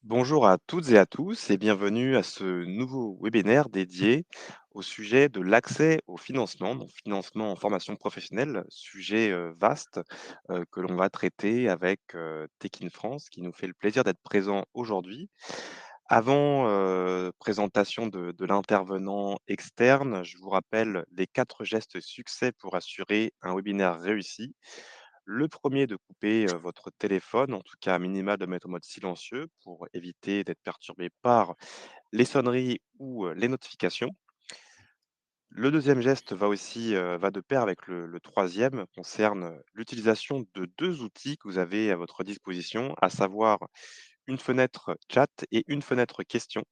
Bonjour à toutes et à tous et bienvenue à ce nouveau webinaire dédié au sujet de l'accès au financement, donc financement en formation professionnelle, sujet vaste que l'on va traiter avec Tech in France qui nous fait le plaisir d'être présent aujourd'hui. Avant présentation de l'intervenant externe, je vous rappelle les 4 gestes succès pour assurer un webinaire réussi. Le premier de couper, votre téléphone, en tout cas à minima de mettre en mode silencieux pour éviter d'être perturbé par les sonneries ou, les notifications. Le deuxième geste va aussi, va de pair avec le 3e, concerne, l'utilisation de 2 outils que vous avez à votre disposition, à savoir une fenêtre chat et une fenêtre question.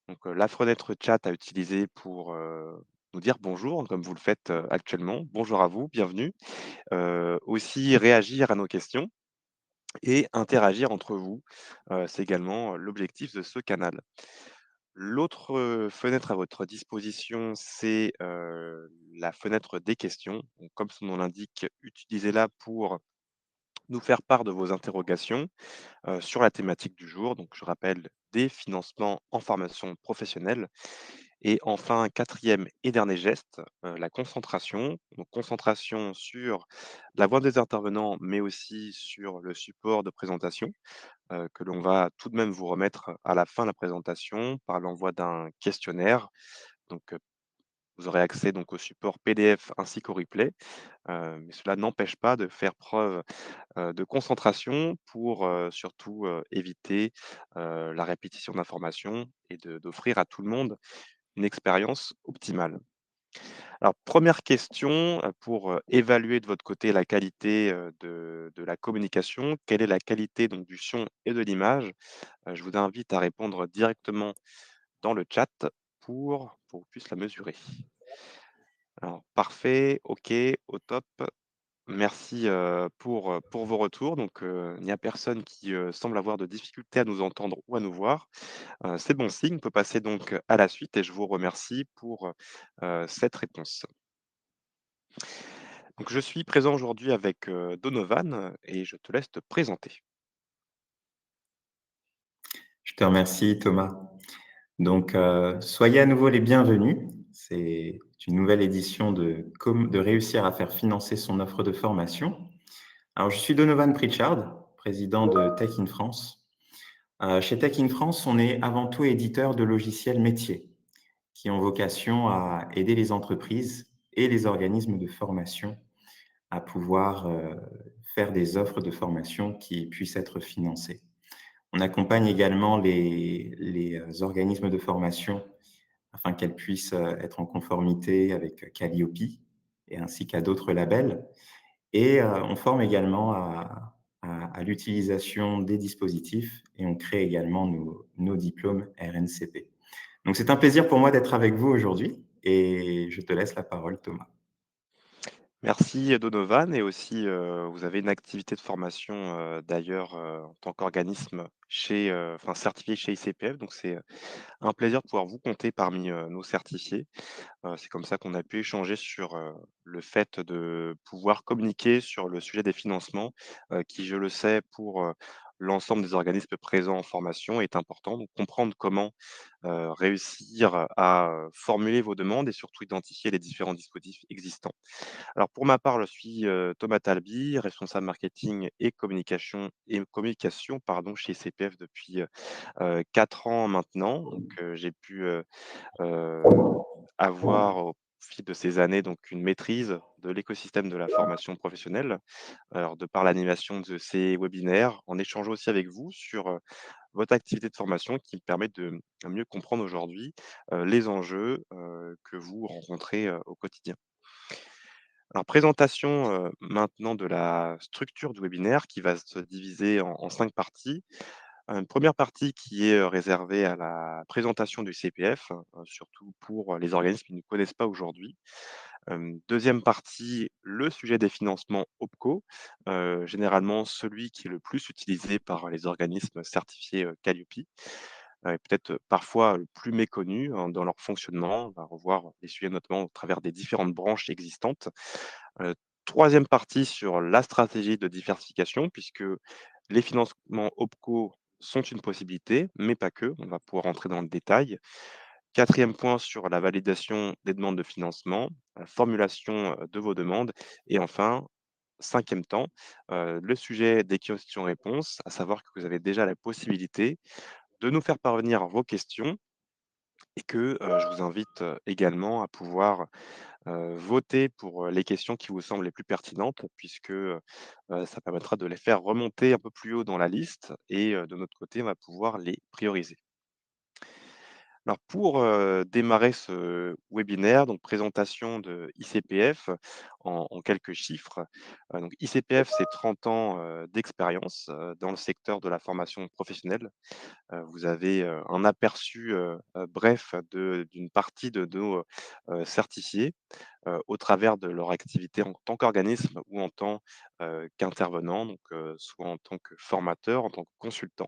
Donc, la fenêtre chat à utiliser pour, nous dire bonjour comme vous le faites, actuellement. Bonjour à vous, bienvenue. Aussi réagir à nos questions et interagir entre vous. C'est également l'objectif de ce canal. L'autre, fenêtre à votre disposition, c'est, la fenêtre des questions. Donc comme son nom l'indique, utilisez-la pour nous faire part de vos interrogations, sur la thématique du jour. Donc je rappelle des financements en formation professionnelle. Et enfin, quatrième et dernier geste, la concentration. Donc concentration sur la voix des intervenants, mais aussi sur le support de présentation, que l'on va tout de même vous remettre à la fin de la présentation par l'envoi d'un questionnaire. Donc, vous aurez accès donc au support PDF ainsi qu'au replay, mais cela n'empêche pas de faire preuve, de concentration pour, surtout, éviter, la répétition d'informations et d'offrir à tout le monde une expérience optimale. Alors, première question, pour, évaluer de votre côté la qualité, de la communication. Quelle est la qualité donc du son et de l'image? Je vous invite à répondre directement dans le chat pour qu'on puisse la mesurer. Alors parfait, OK, au top. Merci, pour vos retours. Donc, il n'y a personne qui, semble avoir de difficultés à nous entendre ou à nous voir. C'est bon signe. On peut passer donc à la suite et je vous remercie pour, cette réponse. Donc je suis présent aujourd'hui avec, Donovan, et je te laisse te présenter. Je te remercie, Thomas. Donc, soyez à nouveau les bienvenus. C'est une nouvelle édition de réussir à faire financer son offre de formation. Alors, je suis Donovan Pritchard, président de Tech in France. Chez Tech in France, on est avant tout éditeur de logiciels métiers qui ont vocation à aider les entreprises et les organismes de formation à pouvoir faire des offres de formation qui puissent être financées. On accompagne également les organismes de formation afin qu'elles puissent être en conformité avec Calliope et ainsi qu'à d'autres labels. Et on forme également à l'utilisation des dispositifs et on crée également nos diplômes RNCP. Donc c'est un plaisir pour moi d'être avec vous aujourd'hui et je te laisse la parole, Thomas. Merci, Donovan, et aussi, vous avez une activité de formation, d'ailleurs, en tant qu'organisme chez, enfin certifié chez ICPF, donc c'est, un plaisir de pouvoir vous compter parmi, nos certifiés. C'est comme ça qu'on a pu échanger sur, le fait de pouvoir communiquer sur le sujet des financements, qui, je le sais, pour, l'ensemble des organismes présents en formation est important. Donc comprendre comment, réussir à, formuler vos demandes et surtout identifier les différents dispositifs existants. Alors pour ma part, je suis, Thomas Talby, responsable marketing et communication, pardon, chez CPF depuis, 4 ans maintenant. Donc, j'ai pu, avoir au fil de ces années donc une maîtrise de l'écosystème de la formation professionnelle. Alors de par l'animation de ces webinaires, en échangeant aussi avec vous sur, votre activité de formation qui me permet de mieux comprendre aujourd'hui, les enjeux, que vous rencontrez, au quotidien. Alors présentation, maintenant de la structure du webinaire qui va se diviser en 5 parties. Une première partie qui est, réservée à la présentation du CPF, surtout pour les organismes qui ne connaissent pas aujourd'hui. 2e partie, le sujet des financements OPCO, généralement celui qui est le plus utilisé par les organismes certifiés, Calliope, et peut-être, parfois le plus méconnu, hein, dans leur fonctionnement. On va revoir les sujets notamment au travers des différentes branches existantes. Heu, 3e partie sur la stratégie de diversification puisque les financements OPCO sont une possibilité, mais pas que. On va pouvoir rentrer dans le détail. Quatrième point sur la validation des demandes de financement, la formulation, de vos demandes et enfin, cinquième temps, le sujet des questions-réponses, à savoir que vous avez déjà la possibilité de nous faire parvenir vos questions et que, je vous invite, également à pouvoir, voter pour, les questions qui vous semblent les plus pertinentes puisque, ça permettra de les faire remonter un peu plus haut dans la liste et de notre côté, on va pouvoir les prioriser. Alors pour, démarrer ce webinaire, donc présentation de ICPF en quelques chiffres. Donc ICPF, c'est 30 ans, d'expérience, dans le secteur de la formation professionnelle. Vous avez, un aperçu, bref d'une partie de nos, certifiés, au travers de leur activité en tant qu'organisme ou en tant, qu'intervenant, donc soit en tant que formateur, en tant que consultant.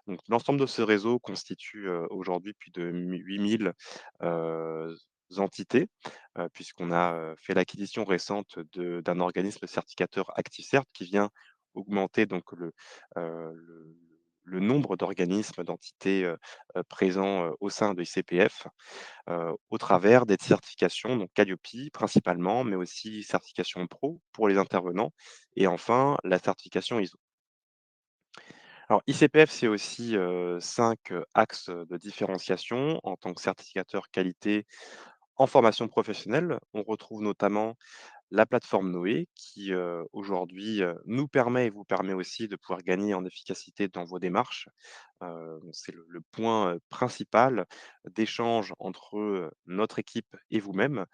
Donc l'ensemble de ce réseau constitue, aujourd'hui plus de 8 000 heu, entités, puisqu'on a, fait l'acquisition récente d'un organisme certificateur ActiveCert qui vient augmenter donc le nombre d'organismes, d'entités, présents, au sein de ICPF, au travers des certifications, donc Qualiopi principalement, mais aussi certification pro pour les intervenants et enfin la certification ISO. Alors ICPF, c'est aussi, 5, axes, de différenciation en tant que certificateur qualité en formation professionnelle. On retrouve notamment la plateforme Noé qui, aujourd'hui, nous permet et vous permet aussi de pouvoir gagner en efficacité dans vos démarches. C'est le point, principal d'échange entre, notre équipe et vous-même,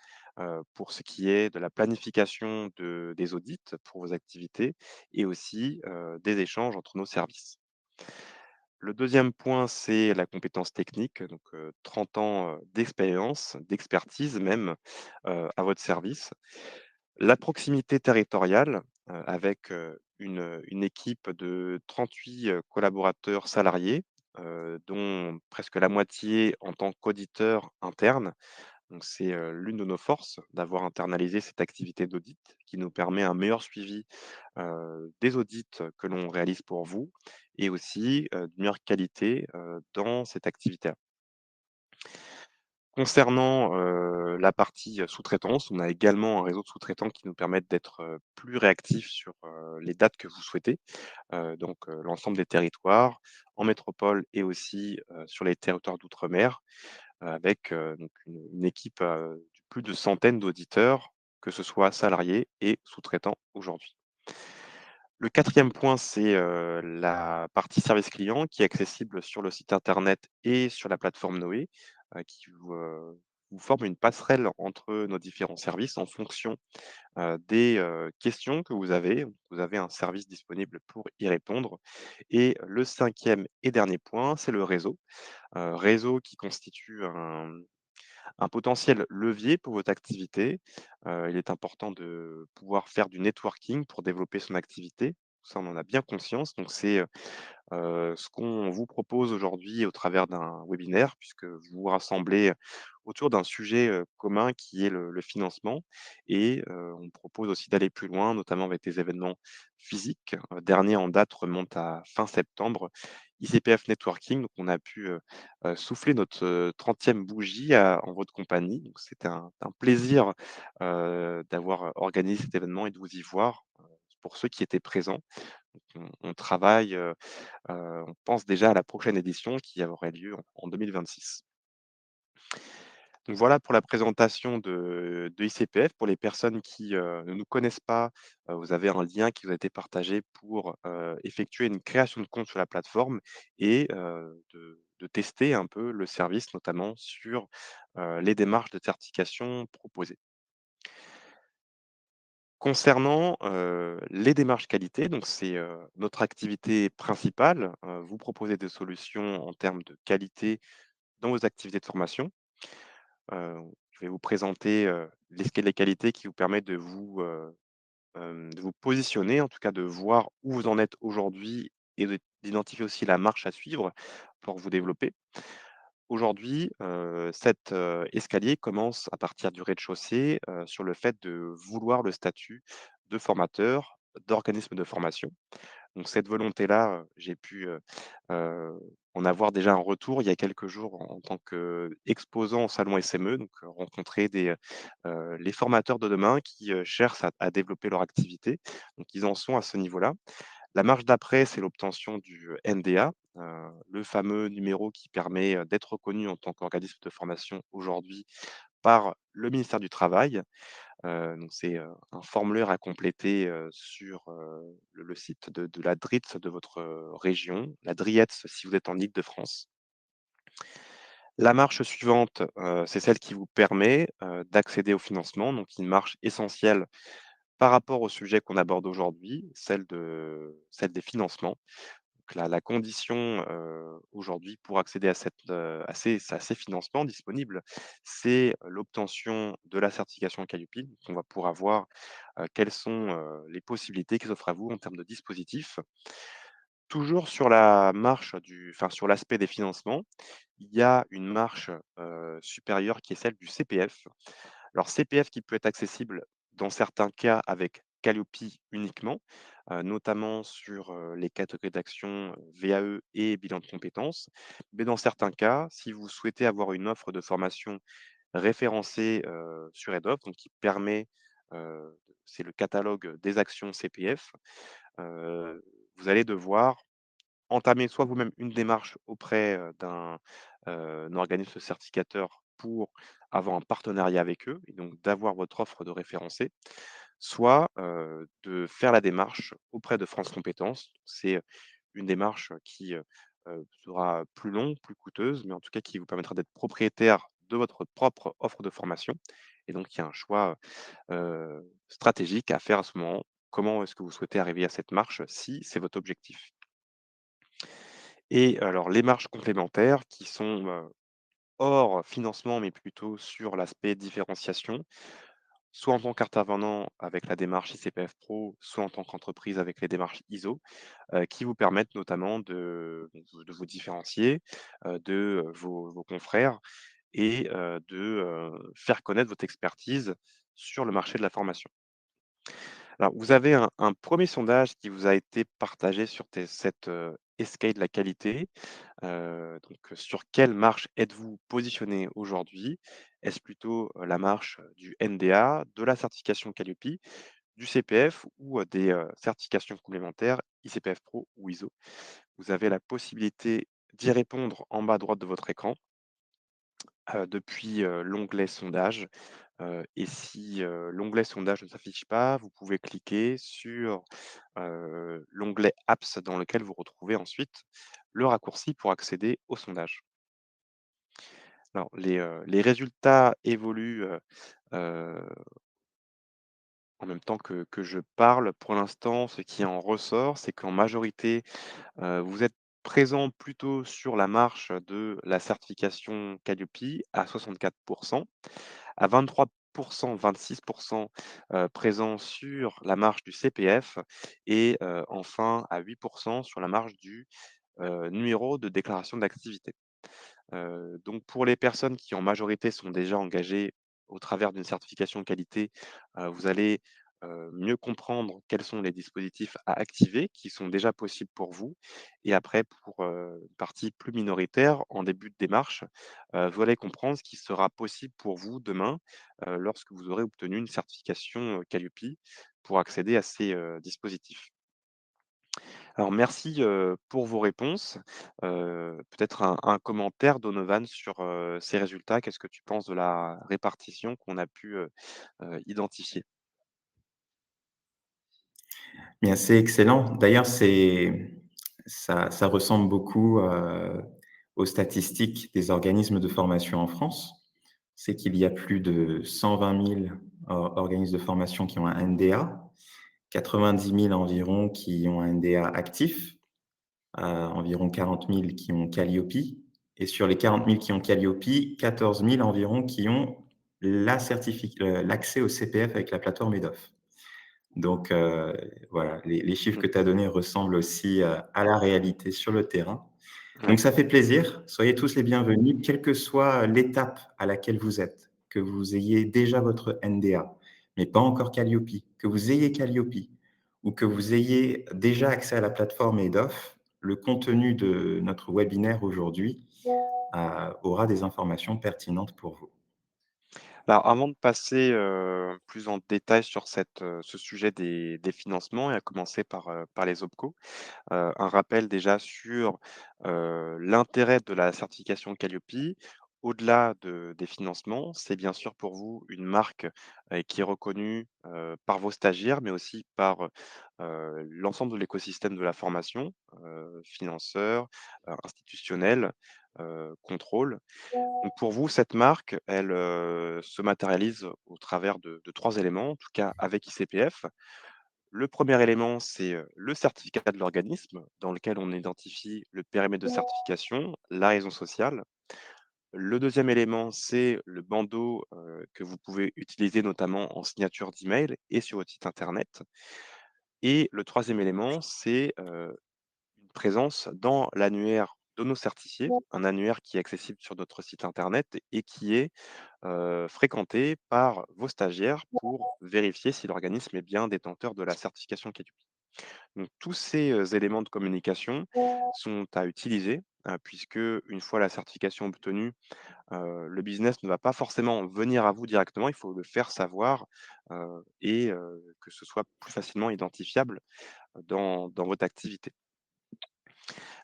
pour ce qui est de la planification des audits pour vos activités et aussi, des échanges entre nos services. Le deuxième point, c'est la compétence technique, donc 30 ans, d'expérience, d'expertise même, à votre service. La proximité territoriale, avec, une équipe de 38 collaborateurs salariés, dont presque la moitié en tant qu'auditeurs internes. Donc c'est, l'une de nos forces d'avoir internalisé cette activité d'audit qui nous permet un meilleur suivi, des audits que l'on réalise pour vous et aussi, d'une meilleure qualité, dans cette activité-là. Concernant, la partie, sous-traitance, on a également un réseau de sous-traitants qui nous permettent d'être, plus réactifs sur, les dates que vous souhaitez. Donc, l'ensemble des territoires en métropole et aussi, sur les territoires d'outre-mer, avec, donc une équipe, de plus de centaines d'auditeurs, que ce soit salariés et sous-traitants aujourd'hui. Le quatrième point, c'est, la partie service client qui est accessible sur le site internet et sur la plateforme Noé, qui vous forme une passerelle entre nos différents services en fonction, des, questions que vous avez. Vous avez un service disponible pour y répondre et le cinquième et dernier point, c'est le réseau. Réseau qui constitue un potentiel levier pour votre activité. Il est important de pouvoir faire du networking pour développer son activité. Ça, on en a bien conscience. Donc c'est, ce qu'on vous propose aujourd'hui au travers d'un webinaire, puisque vous vous rassemblez autour d'un sujet, commun qui est le financement et on propose aussi d'aller plus loin, notamment avec des événements physiques. Dernier en date remonte à fin septembre, ICPF Networking. Donc on a pu, souffler notre, 30e bougie en votre compagnie. Donc c'était un plaisir, d'avoir organisé cet événement et de vous y voir, pour ceux qui étaient présents. On travaille, on pense déjà à la prochaine édition qui aurait lieu en 2026. Donc voilà pour la présentation de ICPF. Pour les personnes qui, ne nous connaissent pas, vous avez un lien qui vous a été partagé pour, effectuer une création de compte sur la plateforme et de tester un peu le service, notamment sur, les démarches de certification proposées. Concernant, les démarches qualité, donc c'est, notre activité principale, vous proposer des solutions en termes de qualité dans vos activités de formation. Je vais vous présenter, l'escalier qualité qui vous permet de vous positionner, en tout cas de voir où vous en êtes aujourd'hui et d'identifier aussi la marche à suivre pour vous développer. Aujourd'hui, cet, escalier commence à partir du rez-de-chaussée, sur le fait de vouloir le statut de formateur, d'organisme de formation. Donc cette volonté-là, j'ai pu, heu, en avoir déjà un retour il y a quelques jours en tant qu'exposant au salon SME, donc rencontrer les formateurs de demain qui, cherchent à développer leur activité. Donc ils en sont à ce niveau-là. La marche d'après, c'est l'obtention du NDA, le fameux numéro qui permet, d'être reconnu en tant qu'organisme de formation aujourd'hui par le ministère du Travail. Donc c'est, un formulaire à compléter, sur, le site de la DRITS de votre, région, la DRIETS si vous êtes en Île-de-France. La marche suivante, c'est celle qui vous permet, d'accéder au financement, donc une marche essentielle par rapport au sujet qu'on aborde aujourd'hui, celle des financements. Donc la condition, aujourd'hui pour accéder à ces financements disponibles, c'est l'obtention de la certification Qualipi. Donc on va pouvoir voir, quelles sont, les possibilités qui s'offrent à vous en termes de dispositifs. Toujours sur la marche sur l'aspect des financements, il y a une marche, supérieure qui est celle du CPF. Alors CPF qui peut être accessible dans certains cas avec Calliope uniquement, notamment sur, les catégories d'actions, VAE et bilan de compétences. Mais dans certains cas, si vous souhaitez avoir une offre de formation référencée, sur Adobe, donc qui permet, c'est le catalogue des actions CPF, vous allez devoir entamer soit vous-même une démarche auprès, d'un organisme certificateur pour avoir un partenariat avec eux et donc d'avoir votre offre de référencé, soit, de faire la démarche auprès de France Compétences. C'est, une démarche qui, sera plus longue, plus coûteuse, mais en tout cas qui vous permettra d'être propriétaire de votre propre offre de formation et donc il y a un choix, stratégique à faire à ce moment. Comment est-ce que vous souhaitez arriver à cette marche si c'est votre objectif? Et alors les marges complémentaires qui sont, hors financement, mais plutôt sur l'aspect différenciation, soit en tant qu'intervenant avec la démarche ICPF Pro, soit en tant qu'entreprise avec les démarches ISO, qui vous permettent notamment de vous différencier, de vos confrères et faire connaître votre expertise sur le marché de la formation. Alors, vous avez un 1er sondage qui vous a été partagé sur cette, escape de la qualité. Sur quelle marche êtes-vous positionné aujourd'hui? Est-ce plutôt, la marche, du NDA, de la certification Qualiopi, du CPF ou, des, certifications complémentaires ICPF Pro ou ISO? Vous avez la possibilité d'y répondre en bas à droite de votre écran, depuis, l'onglet sondage. Et si, l'onglet sondage ne s'affiche pas, vous pouvez cliquer sur, l'onglet apps dans lequel vous retrouvez ensuite le raccourci pour accéder au sondage. Alors les résultats évoluent, heu, en même temps que je parle. Pour l'instant, ce qui en ressort, c'est qu'en majorité, vous êtes présent plutôt sur la marche de la certification Qualiopi à 64, à 23 26 présents sur la marge du CPF et enfin à 8 sur la marge du, numéro de déclaration d'activité. Donc pour les personnes qui en majorité sont déjà engagées au travers d'une certification qualité, vous allez, mieux comprendre quels sont les dispositifs à activer qui sont déjà possibles pour vous et après pour, une partie plus minoritaire en début de démarche, vous allez comprendre ce qui sera possible pour vous demain, lorsque vous aurez obtenu une certification, Qualiopi pour accéder à ces, dispositifs. Alors merci, pour vos réponses. Peut-être un commentaire Donovan sur, ces résultats. Qu'est-ce que tu penses de la répartition qu'on a pu, identifier? Bien, c'est excellent. D'ailleurs, ça ressemble beaucoup, aux statistiques des organismes de formation en France. C'est qu'il y a plus de 120 000 organismes de formation qui ont un NDA, 90 000 environ qui ont un NDA actif, environ 40 000 qui ont Calliope et sur les 40 000 qui ont Calliope, 14 000 environ qui ont l'accès au CPF avec la plateforme EDOF. Donc, voilà, les chiffres Mmh. que tu as donnés ressemblent aussi, à la réalité sur le terrain. Ouais. Donc ça fait plaisir. Soyez tous les bienvenus, quelle que soit l'étape à laquelle vous êtes, que vous ayez déjà votre NDA, mais pas encore Calliope, que vous ayez Calliope ou que vous ayez déjà accès à la plateforme EDOF, le contenu de notre webinaire aujourd'hui aura des informations pertinentes pour vous. Alors avant de passer, plus en détail sur ce sujet des financements et à commencer par les OPCO, un rappel déjà sur, l'intérêt de la certification Qualiopi. Au-delà des financements, c'est bien sûr pour vous une marque, qui est reconnue, par vos stagiaires, mais aussi par, l'ensemble de l'écosystème de la formation, financeurs, institutionnels, contrôle. Donc pour vous, cette marque, elle, se matérialise au travers de 3 éléments, en tout cas avec ICPF. Le premier élément, c'est, le certificat de l'organisme dans lequel on identifie le périmètre de certification, la raison sociale. Le deuxième élément, c'est le bandeau, que vous pouvez utiliser notamment en signature d'email et sur votre site internet. Et le troisième élément, c'est, une présence dans l'annuaire de nos certifiés, un annuaire qui est accessible sur notre site internet et qui est, fréquenté par vos stagiaires pour vérifier si l'organisme est bien détenteur de la certification Qualiopi. Donc tous ces, éléments de communication sont à utiliser, puisque une fois la certification obtenue, le business ne va pas forcément venir à vous directement, il faut le faire savoir, et que ce soit plus facilement identifiable dans votre activité.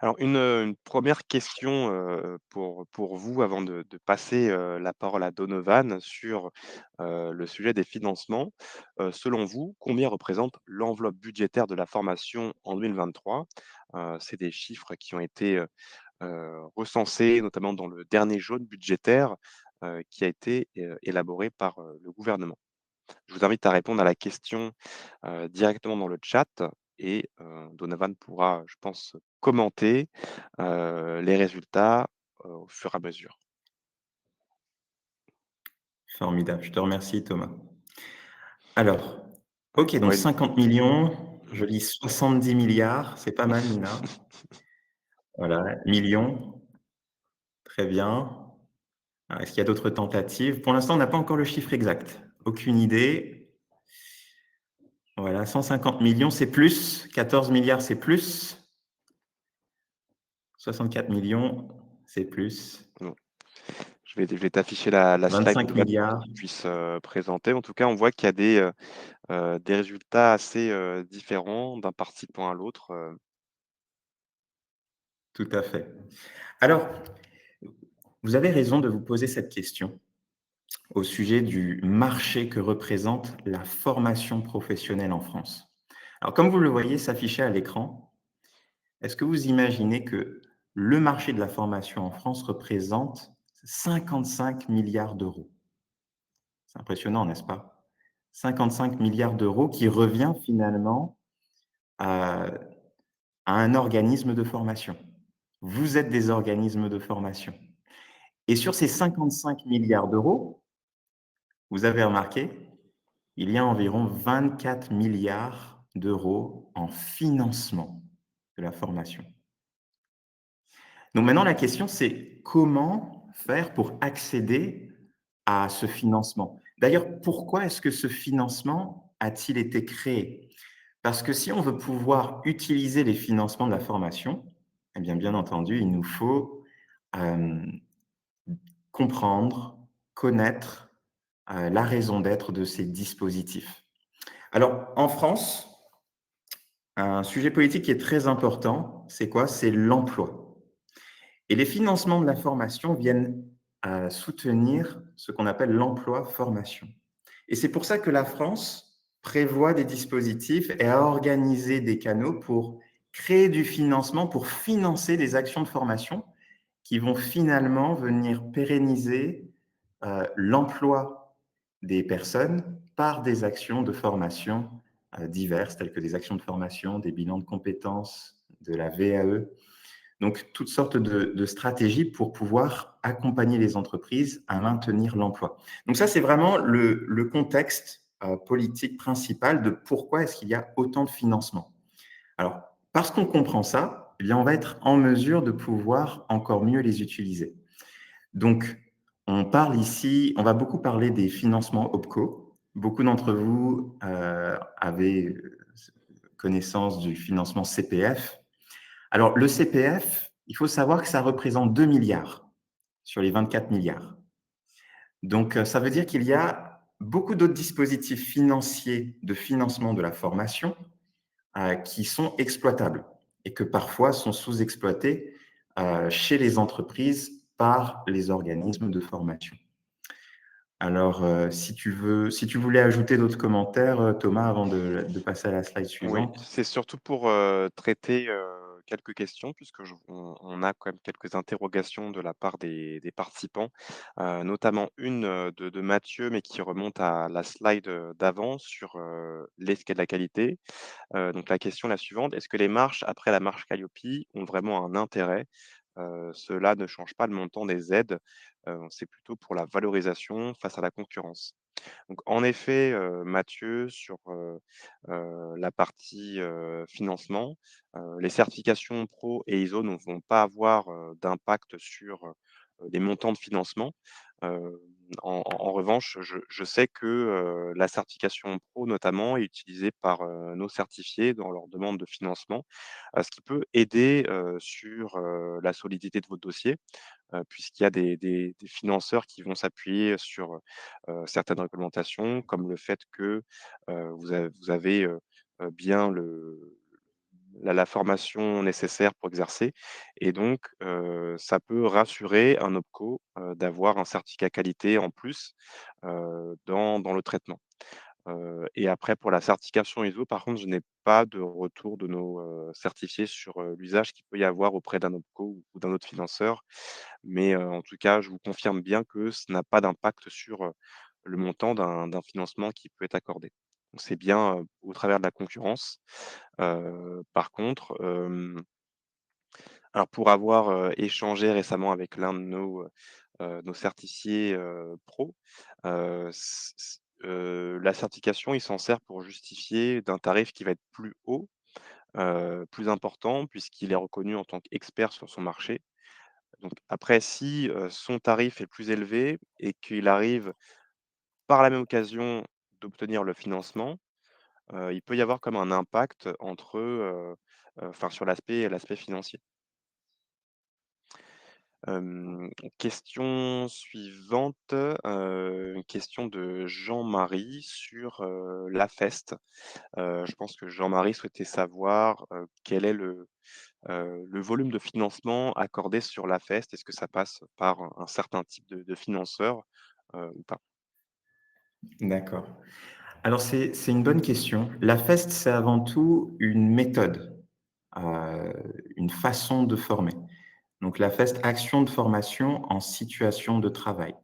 Alors une 1 question, pour vous avant de passer, la parole à Donovan sur, le sujet des financements. Selon vous, combien représente l'enveloppe budgétaire de la formation en 2023? C'est des chiffres qui ont été, recensés notamment dans le dernier jaune budgétaire, qui a été, élaboré par, le gouvernement. Je vous invite à répondre à la question, directement dans le chat et Donovan pourra, je pense, commenter, les résultats, au fur et à mesure. Formidable, je te remercie Thomas. Alors, Ouais, OK, donc ouais, 50 millions, je mmh. lis 70 milliards, c'est pas mal Nina. Voilà, millions, très bien. Alors, est-ce qu'il y a d'autres tentatives? Pour l'instant, on n'a pas encore le chiffre exact. Aucune idée. Voilà, 150 millions, c'est plus. 14 milliards, c'est plus. 64 millions, c'est plus. Bon, je vais t'afficher la slide 25 Donovan pour que milliards, tu puisses, présenter. En tout cas, on voit qu'il y a des résultats assez, différents d'un participant à l'autre, tout à fait. Alors, vous avez raison de vous poser cette question au sujet du marché que représente la formation professionnelle en France. Alors, comme vous le voyez s'afficher à l'écran, est-ce que vous imaginez que le marché de la formation en France représente 55 milliards d'euros? C'est impressionnant, n'est-ce pas? 55 milliards d'euros qui revient finalement à, à un organisme de formation. Vous êtes des organismes de formation. Et sur ces 55 milliards d'euros, vous avez remarqué, il y a environ 24 milliards d'euros en financement de la formation. Donc maintenant, la question, c'est comment faire pour accéder à ce financement? D'ailleurs, pourquoi est-ce que ce financement a-t-il été créé? Parce que si on veut pouvoir utiliser les financements de la formation, eh bien, bien entendu, il nous faut euh, comprendre, connaître la raison d'être de ces dispositifs. Alors, en France, un sujet politique qui est très important, c'est quoi? C'est l'emploi. Et les financements de la formation viennent soutenir ce qu'on appelle l'emploi-formation. Et c'est pour ça que la France prévoit des dispositifs et a organisé des canaux pour créer du financement, pour financer des actions de formation qui vont finalement venir pérenniser l'emploi des personnes par des actions de formation diverses, telles que des actions de formation, des bilans de compétences, de la VAE, donc toutes sortes de stratégies pour pouvoir accompagner les entreprises à maintenir l'emploi. Donc ça, c'est vraiment le contexte politique principal de pourquoi est-ce qu'il y a autant de financement. Alors, parce qu'on comprend ça, eh bien, on va être en mesure de pouvoir encore mieux les utiliser. Donc, on parle ici, on va beaucoup parler des financements OPCO. Beaucoup d'entre vous connaissance du financement CPF. Alors, le CPF, il faut savoir que ça représente 2 milliards sur les 24 milliards. Donc, ça veut dire qu'il y a beaucoup d'autres dispositifs financiers de financement de la formation qui sont exploitables et que parfois sont sous-exploités chez les entreprises par les organismes de formation. Alors, si tu voulais ajouter d'autres commentaires, Thomas, avant de passer à la slide Oui, suivante. c'est surtout pour, traiter, quelques questions puisque on a quand même quelques interrogations de la part des participants, notamment une, de Mathieu, mais qui remonte à la slide, d'avant sur, l'escalier de la qualité. Donc la question est la suivante: «Est-ce que les marches après la marche Calliope ont vraiment un intérêt?» Cela ne change pas le montant des aides, c'est plutôt pour la valorisation face à la concurrence. Donc en effet, Mathieu, sur, la partie, financement, les certifications pro et ISO ne vont pas avoir, d'impact sur, les montants de financement. Hem, en revanche, je sais que, la certification pro notamment est utilisée par, nos certifiés dans leur demande de financement, ce qui peut aider, sur, la solidité de votre dossier, puisqu'il y a des financeurs qui vont s'appuyer sur, certaines réglementations, comme le fait que, vous avez, bien la formation nécessaire pour exercer et donc ça peut rassurer un OPCO, d'avoir un certificat qualité en plus, dans le traitement. Et après pour la certification ISO, par contre, je n'ai pas de retour de nos, certifiés sur, l'usage qu'il peut y avoir auprès d'un OPCO ou d'un autre financeur. Mais, en tout cas, je vous confirme bien que ça n'a pas d'impact sur, le montant d'un financement qui peut être accordé. Donc c'est bien, au travers de la concurrence. Par contre, alors pour avoir, échangé récemment avec l'un de nos certifiés, pro, la certification, il s'en sert pour justifier d'un tarif qui va être plus haut, plus important puisqu'il est reconnu en tant qu'expert sur son marché. Donc après si, son tarif est plus élevé et qu'il arrive par la même occasion d'obtenir le financement, il peut y avoir comme un impact entre, enfin sur l'aspect financier. Question suivante, une question de Jean-Marie sur, l'AFEST. Je pense que Jean-Marie souhaitait savoir, quel est le volume de financement accordé sur l'AFEST. Est-ce que ça passe par un certain type de financeur, ou pas? D'accord. Alors, c'est une bonne question. La FEST, c'est avant tout une méthode, une façon de former. Donc, la FEST, action de formation en situation de travail.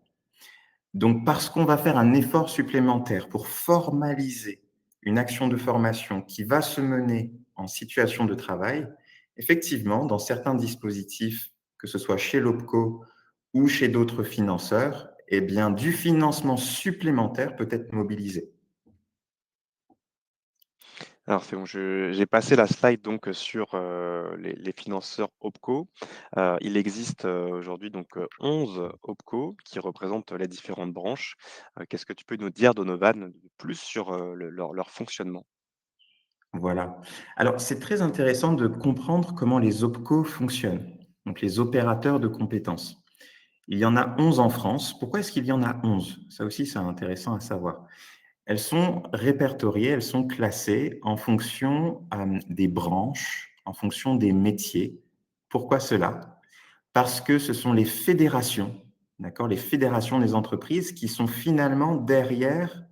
Donc, parce qu'on va faire un effort supplémentaire pour formaliser une action de formation qui va se mener en situation de travail, effectivement, dans certains dispositifs, que ce soit chez l'OPCO ou chez d'autres financeurs, eh bien, du financement supplémentaire peut être mobilisé. Alors c'est bon, je j'ai passé la slide donc, sur, les financeurs OPCO. Il existe, aujourd'hui donc, 11 OPCO qui représentent les différentes branches. Qu'est-ce que tu peux nous dire, Donovan, de plus sur, leur fonctionnement? Voilà. Alors, c'est très intéressant de comprendre comment les OPCO fonctionnent, donc les opérateurs de compétences. Il y en a 11 en France. Pourquoi est-ce qu'il y en a 11? Ça aussi, c'est intéressant à savoir. Elles sont répertoriées, elles sont classées en fonction des branches, en fonction des métiers. Pourquoi cela? Parce que ce sont les fédérations, d'accord, les fédérations des entreprises qui sont finalement derrière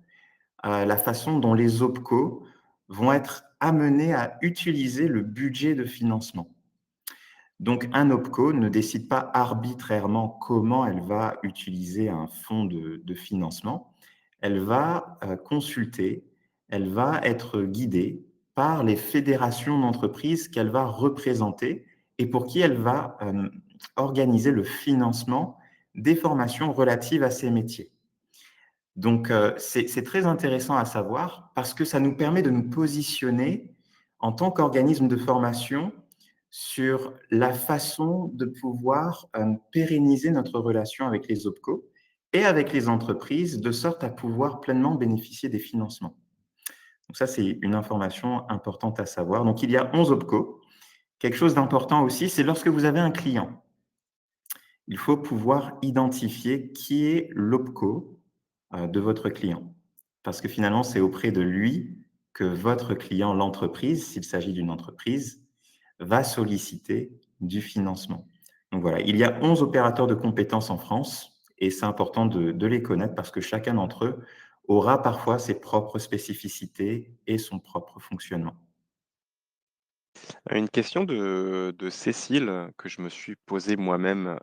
la façon dont les OPCO vont être amenés à utiliser le budget de financement. Donc, un OPCO ne décide pas arbitrairement comment elle va utiliser un fonds de financement. Elle va consulter, elle va être guidée par les fédérations d'entreprises qu'elle va représenter et pour qui elle va organiser le financement des formations relatives à ces métiers. Donc, c'est très intéressant à savoir parce que ça nous permet de nous positionner en tant qu'organisme de formation sur la façon de pouvoir, pérenniser notre relation avec les OPCO et avec les entreprises, de sorte à pouvoir pleinement bénéficier des financements. Donc ça, c'est une information importante à savoir. Donc il y a 11 OPCO. Quelque chose d'important aussi, c'est lorsque vous avez un client, il faut pouvoir identifier qui est l'OPCO de votre client. Parce que finalement, c'est auprès de lui que votre client, l'entreprise, s'il s'agit d'une entreprise, va solliciter du financement. Donc voilà, il y a 11 opérateurs de compétences en France et c'est important de les connaître parce que chacun d'entre eux aura parfois ses propres spécificités et son propre fonctionnement. Une question de Cécile, que je me suis posée moi-même,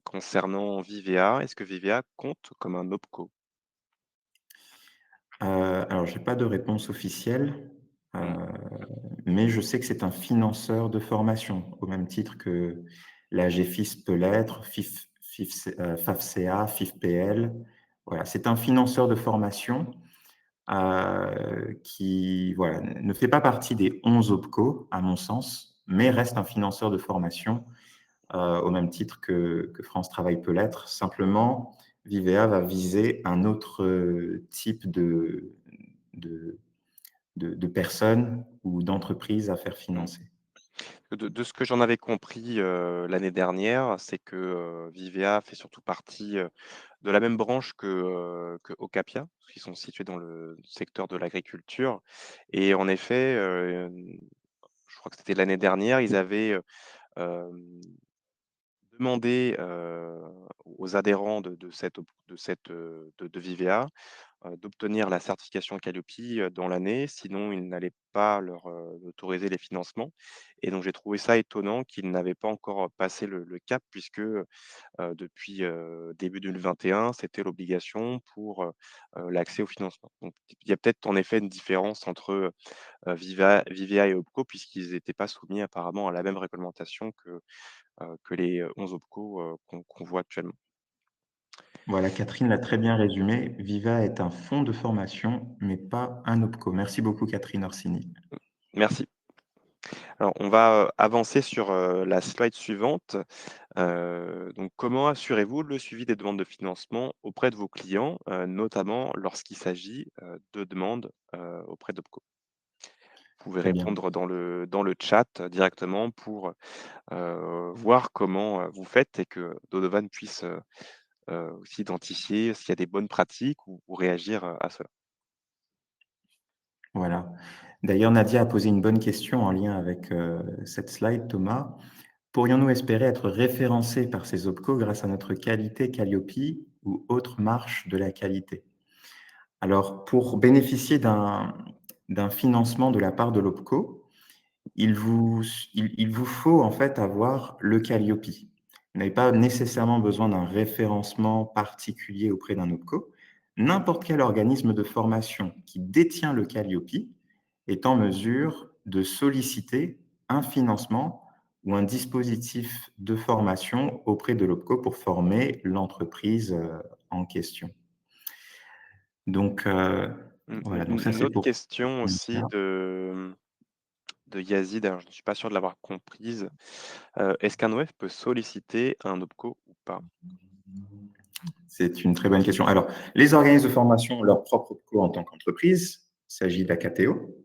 concernant Vivea. Est-ce que Vivea compte comme un OPCO? Alors, je n'ai pas de réponse officielle, heu, Mmh, mais je sais que c'est un financeur de formation, au même titre que la GEFIS peut l'être, FAFSEA, FIFPL. Voilà, c'est un financeur de formation, qui voilà, ne fait pas partie des 11 OPCO, à mon sens, mais reste un financeur de formation, au même titre que France Travail peut l'être. Simplement, Vivea va viser un autre, type de de personnes ou d'entreprises à faire mmh. financer. De ce que j'en avais compris, l'année dernière, c'est que, Vivea fait surtout partie, de la même branche que Ocapia, parce qu'ils sont situés dans le secteur de l'agriculture et en effet, je crois que c'était l'année dernière, ils avaient, hem, demandé, aux adhérents de Vivea, d'obtenir la certification Qualiopi, dans l'année, sinon ils n'allaient pas leur, autoriser les financements et donc j'ai trouvé ça étonnant qu'ils n'avaient pas encore passé le cap puisque, depuis, début 2021, c'était l'obligation pour, l'accès au financement. Donc il y a peut-être en effet une différence entre, Vivea et OPCO puisqu'ils n'étaient pas soumis apparemment à la même réglementation que les, 11 OPCO, qu'on voit actuellement. Voilà, Catherine l'a très bien résumé. Viva est un fonds de formation, mais pas un OPCO. Merci beaucoup, Catherine Orsini. Merci. Alors on va, avancer sur, la slide suivante. Donc comment assurez-vous le suivi des demandes de financement auprès de vos clients, notamment lorsqu'il s'agit, de demandes, auprès d'OPCO? Vous pouvez Très bien. répondre dans le chat directement pour, voir comment, vous faites et que Donovan puisse, aussi identifier s'il y a des bonnes pratiques ou réagir, à cela. Voilà. D'ailleurs, Nadia a posé une bonne question en lien avec cette slide, Thomas. Pourrions-nous espérer être référencés par ces OPCO grâce à notre qualité Calliope ou autre marche de la qualité? Alors, pour bénéficier d'un financement de la part de l'OPCO, il vous faut en fait avoir le Calliope. Vous n'avez pas nécessairement besoin d'un référencement particulier auprès d'un OPCO. N'importe quel organisme de formation qui détient le Calliope est en mesure de solliciter un financement ou un dispositif de formation auprès de l'OPCO pour former l'entreprise en question. Donc, voilà, donc ça Une c'est autre pour question aussi de Yazid, alors je ne suis pas sûr de l'avoir comprise. Est-ce qu'un OF peut solliciter un OPCO ou pas? C'est une très bonne question. Alors, les organismes de formation ont leur propre OPCO en tant qu'entreprise. Il s'agit de la KTO.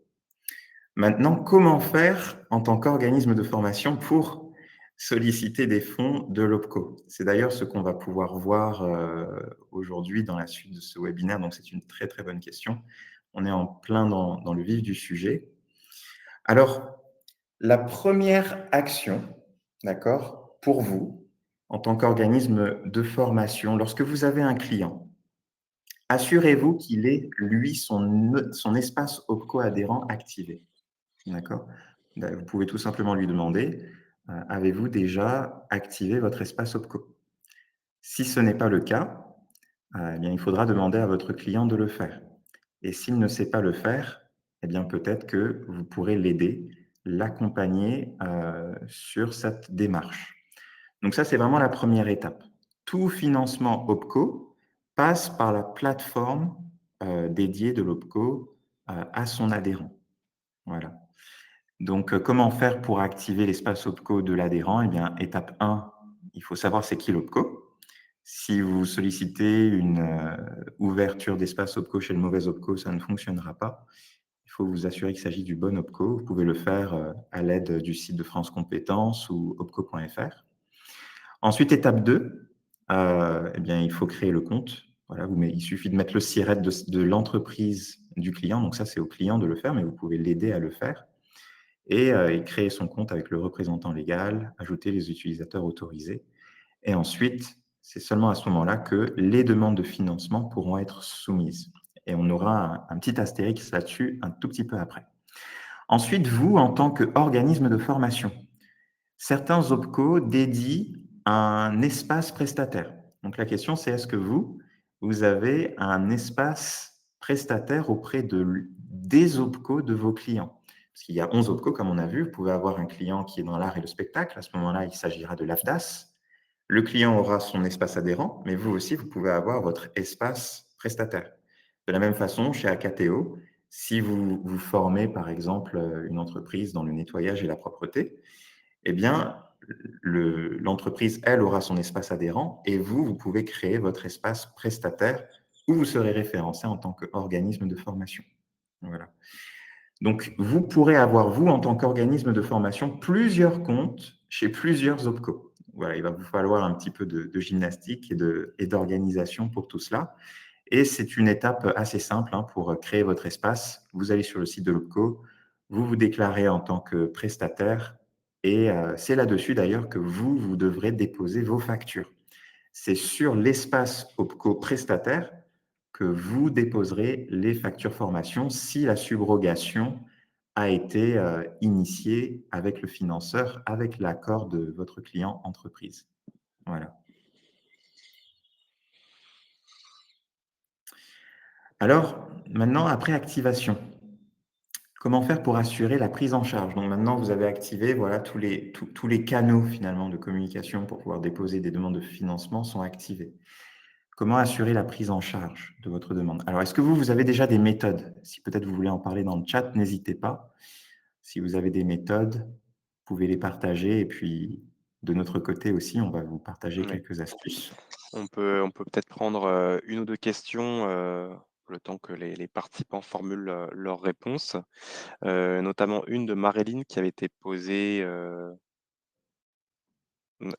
Maintenant, comment faire en tant qu'organisme de formation pour solliciter des fonds de l'OPCO? C'est d'ailleurs ce qu'on va pouvoir voir aujourd'hui dans la suite de ce webinaire. Donc, c'est une très, très bonne question. On est en plein dans le vif du sujet. Alors, la première action, d'accord, pour vous, en tant qu'organisme de formation, lorsque vous avez un client, assurez-vous qu'il ait, lui, son espace OPCO adhérent activé. D'accord? Vous pouvez tout simplement lui demander, avez-vous déjà activé votre espace OPCO? Si ce n'est pas le cas, eh bien, il faudra demander à votre client de le faire. Et s'il ne sait pas le faire, eh bien, peut-être que vous pourrez l'aider, l'accompagner sur cette démarche. Donc ça, c'est vraiment la première étape. Tout financement OPCO passe par la plateforme dédiée de l'OPCO à son adhérent. Voilà. Donc, comment faire pour activer l'espace OPCO de l'adhérent? Eh bien, étape 1, il faut savoir c'est qui l'OPCO. Si vous sollicitez une ouverture d'espace OPCO chez le mauvais OPCO, ça ne fonctionnera pas. Il faut vous assurer qu'il s'agit du bon OPCO. Vous pouvez le faire à l'aide du site de France Compétences ou opco.fr. Ensuite, étape 2, eh bien, il faut créer le compte. Voilà, il suffit de mettre le SIRET de l'entreprise du client. Donc ça, c'est au client de le faire, mais vous pouvez l'aider à le faire. Et créer son compte avec le représentant légal, ajouter les utilisateurs autorisés. Et ensuite, c'est seulement à ce moment-là que les demandes de financement pourront être soumises. Et on aura un petit astérix là-dessus un tout petit peu après. Ensuite, vous, en tant qu'organisme de formation, certains OPCO dédient un espace prestataire. Donc la question, c'est est-ce que vous avez un espace prestataire auprès des OPCO de vos clients? Parce qu'il y a 11 OPCO, comme on a vu. Vous pouvez avoir un client qui est dans l'art et le spectacle. À ce moment-là, il s'agira de l'AFDAS. Le client aura son espace adhérent, mais vous aussi, vous pouvez avoir votre espace prestataire. De la même façon, chez Acateo, si vous vous formez, par exemple, une entreprise dans le nettoyage et la propreté, eh bien, l'entreprise, elle, aura son espace adhérent et vous pouvez créer votre espace prestataire où vous serez référencé en tant qu'organisme de formation. Voilà. Donc, vous pourrez avoir, vous, en tant qu'organisme de formation, plusieurs comptes chez plusieurs OPCO. Voilà, il va vous falloir un petit peu de gymnastique et d'organisation pour tout cela. Et c'est une étape assez simple pour créer votre espace. Vous allez sur le site de l'OPCO, vous vous déclarez en tant que prestataire et c'est là-dessus d'ailleurs que vous devrez déposer vos factures. C'est sur l'espace OPCO prestataire que vous déposerez les factures formation si la subrogation a été initiée avec le financeur, avec l'accord de votre client entreprise. Voilà. Alors, maintenant, après activation, comment faire pour assurer la prise en charge? Donc maintenant, vous avez activé, voilà, tous les canaux finalement de communication pour pouvoir déposer des demandes de financement sont activés. Comment assurer la prise en charge de votre demande? Alors, est-ce que vous avez déjà des méthodes? Si peut-être vous voulez en parler dans le chat, n'hésitez pas. Si vous avez des méthodes, vous pouvez les partager. Et puis, de notre côté aussi, on va vous partager Ouais. quelques astuces. On peut peut-être prendre, 1 ou 2 questions, le temps que les participants formulent, leurs réponses, notamment une de Maréline qui avait été posée,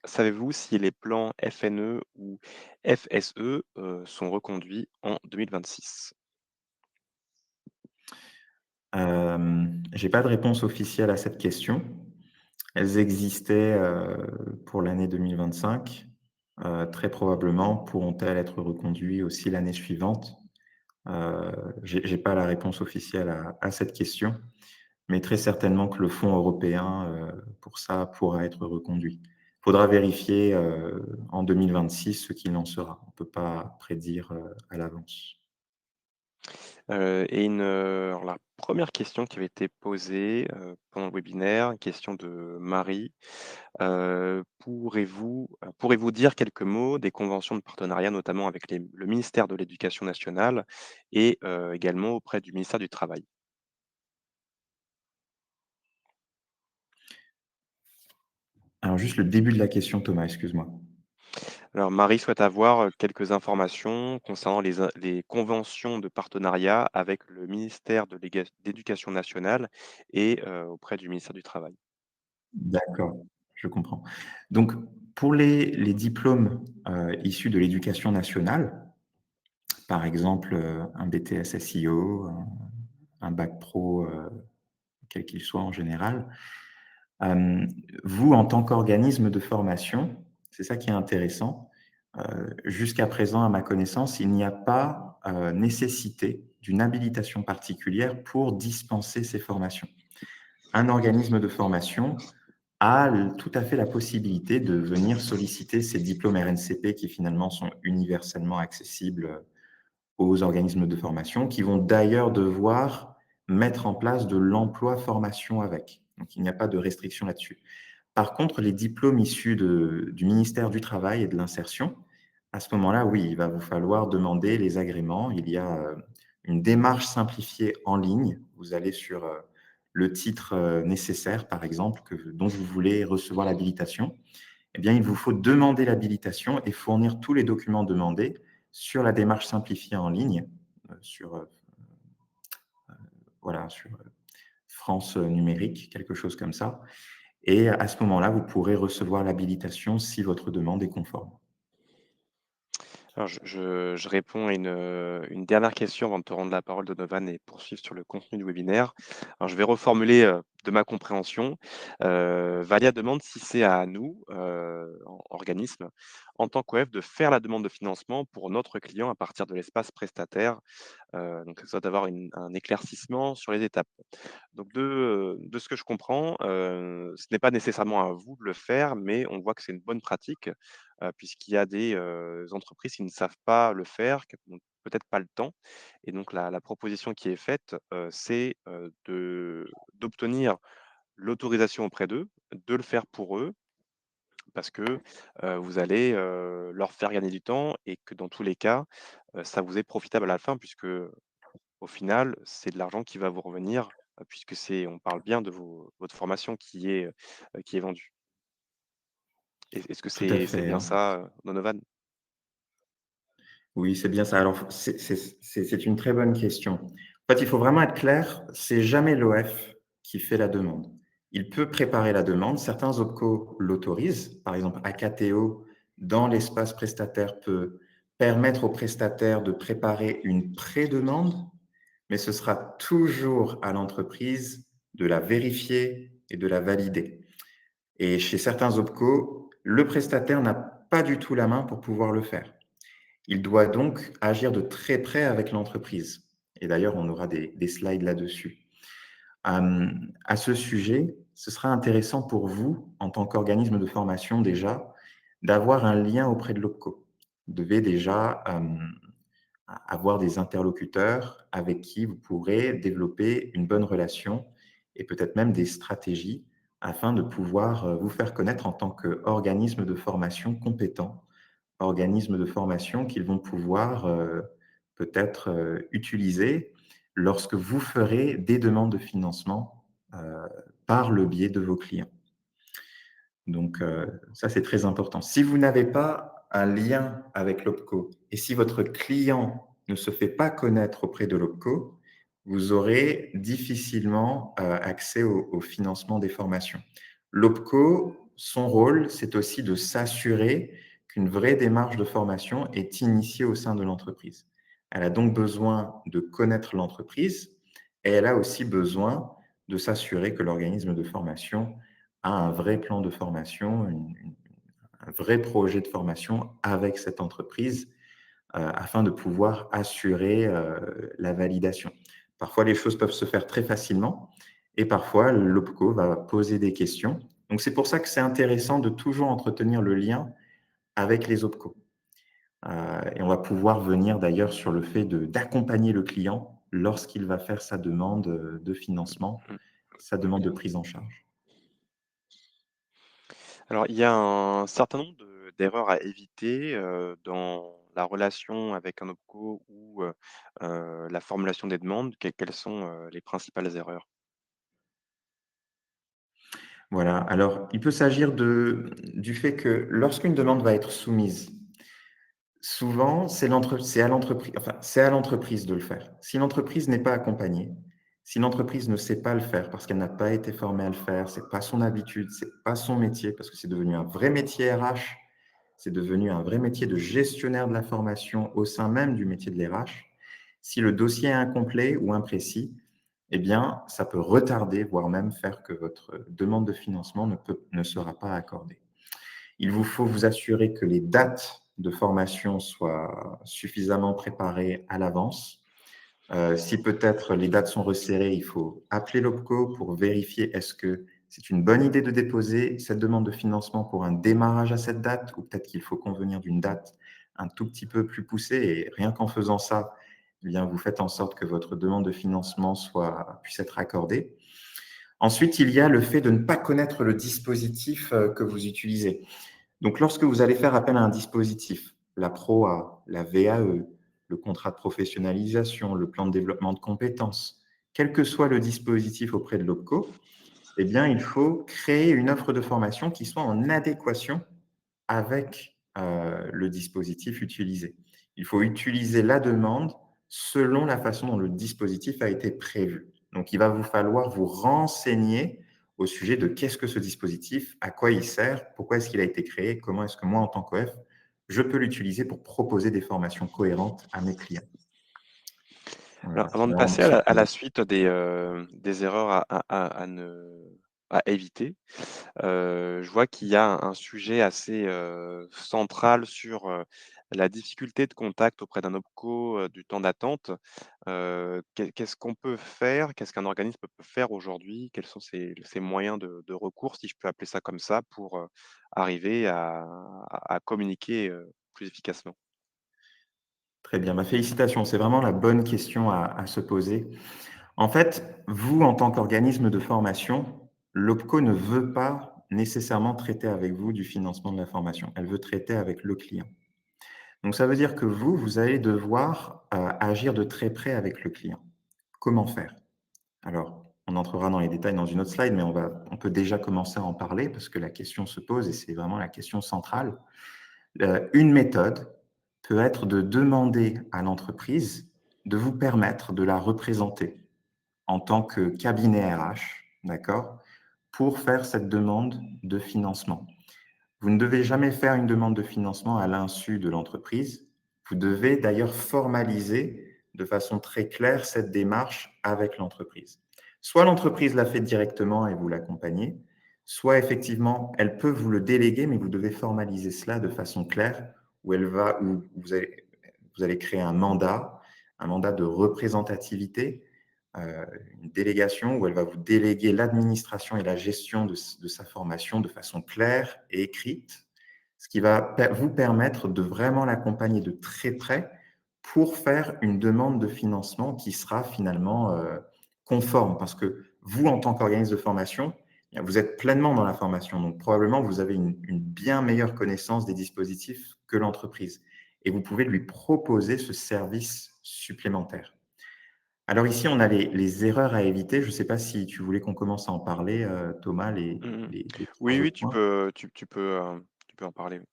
savez-vous si les plans FNE ou FSE, sont reconduits en 2026? J'ai pas de réponse officielle à cette question. Elles existaient pour l'année 2025. Très probablement pourront-elles être reconduites aussi l'année suivante. J'ai pas la réponse officielle à cette question, mais très certainement que le fonds européen pour ça pourra être reconduit. Il faudra vérifier en 2026 ce qu'il en sera. On ne peut pas prédire à l'avance. Et alors la première question qui avait été posée, pendant le webinaire, une question de Marie. Pourrez-vous dire quelques mots des conventions de partenariat, notamment avec le ministère de l'Éducation nationale et également auprès du ministère du Travail? Alors juste le début de la question, Thomas, excuse-moi. Alors Marie souhaite avoir, quelques informations concernant les conventions de partenariat avec le ministère de l'Éducation nationale et auprès du ministère du Travail. D'accord, je comprends. Donc pour les diplômes issus de l'éducation nationale, par exemple un BTS SEO, un bac pro, quel qu'il soit en général, Hem, vous, en tant qu'organisme de formation, c'est ça qui est intéressant, jusqu'à présent, à ma connaissance, il n'y a pas, nécessité d'une habilitation particulière pour dispenser ces formations. Un organisme de formation a tout à fait la possibilité de venir solliciter ces diplômes RNCP qui finalement sont universellement accessibles aux organismes de formation, qui vont d'ailleurs devoir mettre en place de l'emploi formation avec. Donc il n'y a pas de restriction là-dessus. Par contre, les diplômes issus du ministère du Travail et de l'Insertion, à ce moment-là, oui, il va vous falloir demander les agréments. Il y a une démarche simplifiée en ligne. Vous allez sur le titre nécessaire, par exemple, dont vous voulez recevoir l'habilitation. eh bien, il vous faut demander l'habilitation et fournir tous les documents demandés sur la démarche simplifiée en ligne, voilà, sur France numérique, quelque chose comme ça. Et à ce moment-là, vous pourrez recevoir l'habilitation si votre demande est conforme. Alors je réponds à une dernière question avant de te rendre la parole, Donovan, et poursuivre sur le contenu du webinaire. Alors je vais reformuler, de ma compréhension. Valia demande si c'est à nous, organisme, en tant qu'OF, de faire la demande de financement pour notre client à partir de l'espace prestataire. Donc ça doit avoir un éclaircissement sur les étapes. Donc de ce que je comprends, ce n'est pas nécessairement à vous de le faire, mais on voit que c'est une bonne pratique, puisqu'il y a des, entreprises qui ne savent pas le faire, qui n'ont peut-être pas le temps, et donc la proposition qui est faite, c'est, d'obtenir l'autorisation auprès d'eux, de le faire pour eux, parce que, vous allez, leur faire gagner du temps, et que dans tous les cas, ça vous est profitable à la fin, puisque au final, c'est de l'argent qui va vous revenir, puisque on parle bien de votre formation qui est vendue. Est-ce que Tout à c'est fait, bien hein. ça, Donovan? Oui, c'est bien ça. Alors, c'est une très bonne question. En fait, il faut vraiment être clair, c'est jamais l'OF qui fait la demande. Il peut préparer la demande. Certains OPCO l'autorisent. Par exemple, AKTO, dans l'espace prestataire, peut permettre au prestataire de préparer une pré-demande, mais ce sera toujours à l'entreprise de la vérifier et de la valider. Et chez certains OPCO, le prestataire n'a pas du tout la main pour pouvoir le faire. Il doit donc agir de très près avec l'entreprise. Et d'ailleurs, on aura des slides là-dessus. À ce sujet, ce sera intéressant pour vous, en tant qu'organisme de formation déjà, d'avoir un lien auprès de l'OPCO. Vous devez déjà avoir des interlocuteurs avec qui vous pourrez développer une bonne relation et peut-être même des stratégies afin de pouvoir vous faire connaître en tant qu'organisme de formation compétent, organismes de formation qu'ils vont pouvoir peut-être utiliser lorsque vous ferez des demandes de financement par le biais de vos clients. Donc, ça, c'est très important. Si vous n'avez pas un lien avec l'OPCO et si votre client ne se fait pas connaître auprès de l'OPCO, vous aurez difficilement accès au financement des formations. L'OPCO, son rôle, c'est aussi de s'assurer qu'une vraie démarche de formation est initiée au sein de l'entreprise. Elle a donc besoin de connaître l'entreprise et elle a aussi besoin de s'assurer que l'organisme de formation a un vrai plan de formation, un vrai projet de formation avec cette entreprise afin de pouvoir assurer la validation. Parfois, les choses peuvent se faire très facilement et parfois, l'OPCO va poser des questions. Donc, c'est pour ça que c'est intéressant de toujours entretenir le lien avec les OPCO. Et on va pouvoir venir d'ailleurs sur le fait d'accompagner le client lorsqu'il va faire sa demande de financement, Mmh. sa demande de prise en charge. Alors, il y a un certain nombre d'erreurs à éviter, dans la relation avec un OPCO ou la formulation des demandes. Quelles sont, les principales erreurs? Voilà, alors il peut s'agir du fait que lorsqu'une demande va être soumise, souvent c'est à l'entreprise de le faire. Si l'entreprise n'est pas accompagnée, si l'entreprise ne sait pas le faire parce qu'elle n'a pas été formée à le faire, c'est pas son habitude, c'est pas son métier, parce que c'est devenu un vrai métier RH, c'est devenu un vrai métier de gestionnaire de la formation au sein même du métier de l'RH. Si le dossier est incomplet ou imprécis, eh bien, ça peut retarder, voire même faire que votre demande de financement ne sera pas accordée. Il vous faut vous assurer que les dates de formation soient suffisamment préparées à l'avance. Si peut-être les dates sont resserrées, il faut appeler l'OPCO pour vérifier est-ce que c'est une bonne idée de déposer cette demande de financement pour un démarrage à cette date, ou peut-être qu'il faut convenir d'une date un tout petit peu plus poussée. Et rien qu'en faisant ça, eh bien, vous faites en sorte que votre demande de financement puisse être accordée. Ensuite, il y a le fait de ne pas connaître le dispositif que vous utilisez. Donc, lorsque vous allez faire appel à un dispositif, la PROA, la VAE, le contrat de professionnalisation, le plan de développement de compétences, quel que soit le dispositif auprès de l'OPCO, eh bien, il faut créer une offre de formation qui soit en adéquation avec le dispositif utilisé. Il faut utiliser la demande selon la façon dont le dispositif a été prévu. Donc, il va vous falloir vous renseigner au sujet de qu'est-ce que ce dispositif, à quoi il sert, pourquoi est-ce qu'il a été créé, comment est-ce que moi, en tant qu'OF, je peux l'utiliser pour proposer des formations cohérentes à mes clients. Alors, Voilà, avant c'est de vraiment mon passer petit à la point. suite des erreurs à éviter, je vois qu'il y a un sujet assez, central sur, la difficulté de contact auprès d'un OPCO, du temps d'attente. Qu'est-ce qu'on peut faire? Qu'est-ce qu'un organisme peut faire aujourd'hui? Quels sont ses moyens de recours, si je peux appeler ça comme ça, pour, arriver à communiquer, plus efficacement? Très bien, félicitations, c'est vraiment la bonne question à se poser. En fait, vous, en tant qu'organisme de formation, l'OPCO ne veut pas nécessairement traiter avec vous du financement de la formation. Elle veut traiter avec le client. Donc, ça veut dire que vous allez devoir agir de très près avec le client. Comment faire? Alors, on entrera dans les détails dans une autre slide, mais on peut déjà commencer à en parler parce que la question se pose et c'est vraiment la question centrale. Une méthode peut être de demander à l'entreprise de vous permettre de la représenter en tant que cabinet RH, d'accord, pour faire cette demande de financement. Vous ne devez jamais faire une demande de financement à l'insu de l'entreprise. Vous devez d'ailleurs formaliser de façon très claire cette démarche avec l'entreprise. Soit l'entreprise l'a fait directement et vous l'accompagnez, soit effectivement, elle peut vous le déléguer, mais vous devez formaliser cela de façon claire où vous allez créer un mandat de représentativité, une délégation où elle va vous déléguer l'administration et la gestion de sa formation de façon claire et écrite, ce qui va vous permettre de vraiment l'accompagner de très près pour faire une demande de financement qui sera finalement conforme. Parce que vous, en tant qu'organisme de formation, vous êtes pleinement dans la formation. Donc, probablement, vous avez une bien meilleure connaissance des dispositifs que l'entreprise. Et vous pouvez lui proposer ce service supplémentaire. Alors ici, on a les erreurs à éviter. Je ne sais pas si tu voulais qu'on commence à en parler, Thomas, Mmh mh. les Oui, 3 oui, autres points. tu peux en parler, oui.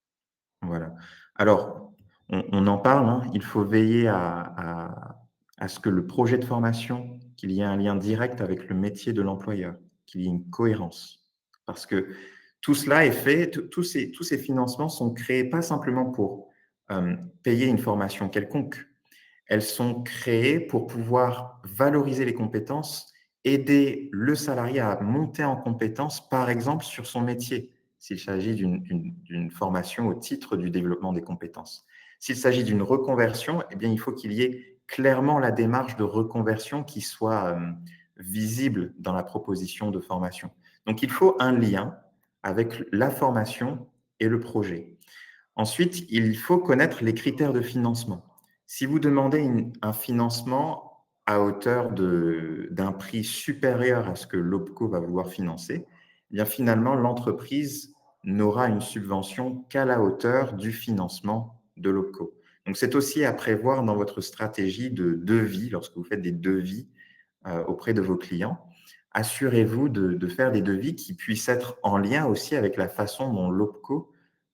Voilà. Alors, on en parle, hein, il faut veiller à ce que le projet de formation, qu'il y ait un lien direct avec le métier de l'employeur, qu'il y ait une cohérence. Parce que tout cela est fait, tous ces financements sont créés pas simplement pour payer une formation quelconque. Elles sont créées pour pouvoir valoriser les compétences, aider le salarié à monter en compétences, par exemple, sur son métier, s'il s'agit d'une formation au titre du développement des compétences. S'il s'agit d'une reconversion, eh bien, il faut qu'il y ait clairement la démarche de reconversion qui soit visible dans la proposition de formation. Donc, il faut un lien avec la formation et le projet. Ensuite, il faut connaître les critères de financement. Si vous demandez un financement à hauteur d'un prix supérieur à ce que l'OPCO va vouloir financer, eh bien finalement, l'entreprise n'aura une subvention qu'à la hauteur du financement de l'OPCO. Donc, c'est aussi à prévoir dans votre stratégie de devis, lorsque vous faites des devis auprès de vos clients. Assurez-vous de faire des devis qui puissent être en lien aussi avec la façon dont l'OPCO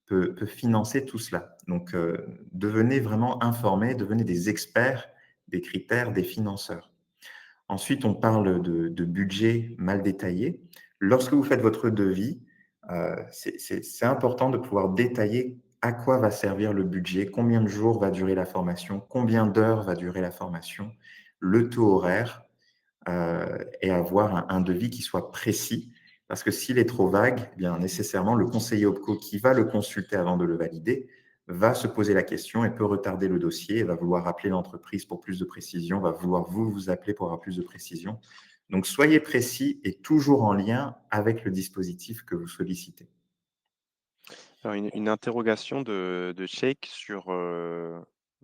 peut financer tout cela. Donc, devenez vraiment informés, devenez des experts des critères des financeurs. Ensuite, on parle de budget mal détaillé. Lorsque vous faites votre devis, c'est important de pouvoir détailler à quoi va servir le budget, combien de jours va durer la formation, combien d'heures va durer la formation, le taux horaire, et avoir un devis qui soit précis. Parce que s'il est trop vague, eh bien nécessairement, le conseiller OPCO qui va le consulter avant de le valider va se poser la question et peut retarder le dossier, va vouloir appeler l'entreprise pour plus de précision, va vouloir vous appeler pour avoir plus de précision. Donc, soyez précis et toujours en lien avec le dispositif que vous sollicitez. Alors une interrogation de Cheikh sur,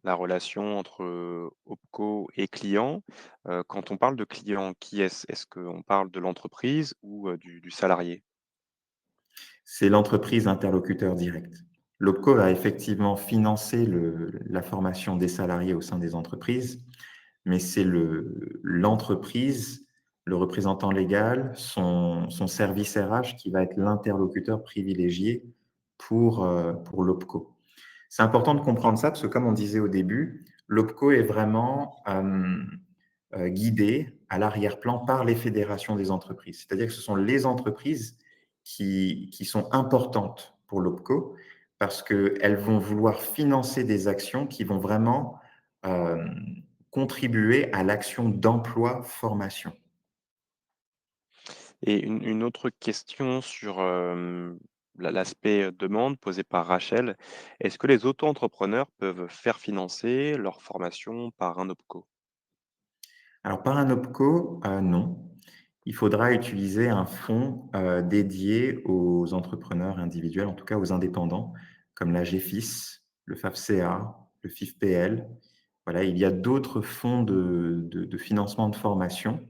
la relation entre, OPCO et client. Quand on parle de client, qui est-ce? Est-ce qu'on parle de l'entreprise ou, du salarié? C'est l'entreprise interlocuteur direct. L'OPCO va effectivement financer la formation des salariés au sein des entreprises, mais c'est l'entreprise, le représentant légal, son service RH qui va être l'interlocuteur privilégié pour l'OPCO. C'est important de comprendre ça parce que, comme on disait au début, l'OPCO est vraiment guidé à l'arrière-plan par les fédérations des entreprises. C'est-à-dire que ce sont les entreprises qui sont importantes pour l'OPCO parce qu'elles vont vouloir financer des actions qui vont vraiment euh, contribuer à l'action d'emploi-formation. Et une autre question sur, l'aspect, demande posé par Rachel. Est-ce que les auto-entrepreneurs peuvent faire financer leur formation par un OPCO? Alors, par un OPCO, non. Il faudra utiliser un fonds dédié aux entrepreneurs individuels, en tout cas aux indépendants, comme la GFIS, le FAFCA, le FIFPL. Voilà, il y a d'autres fonds de financement de formation.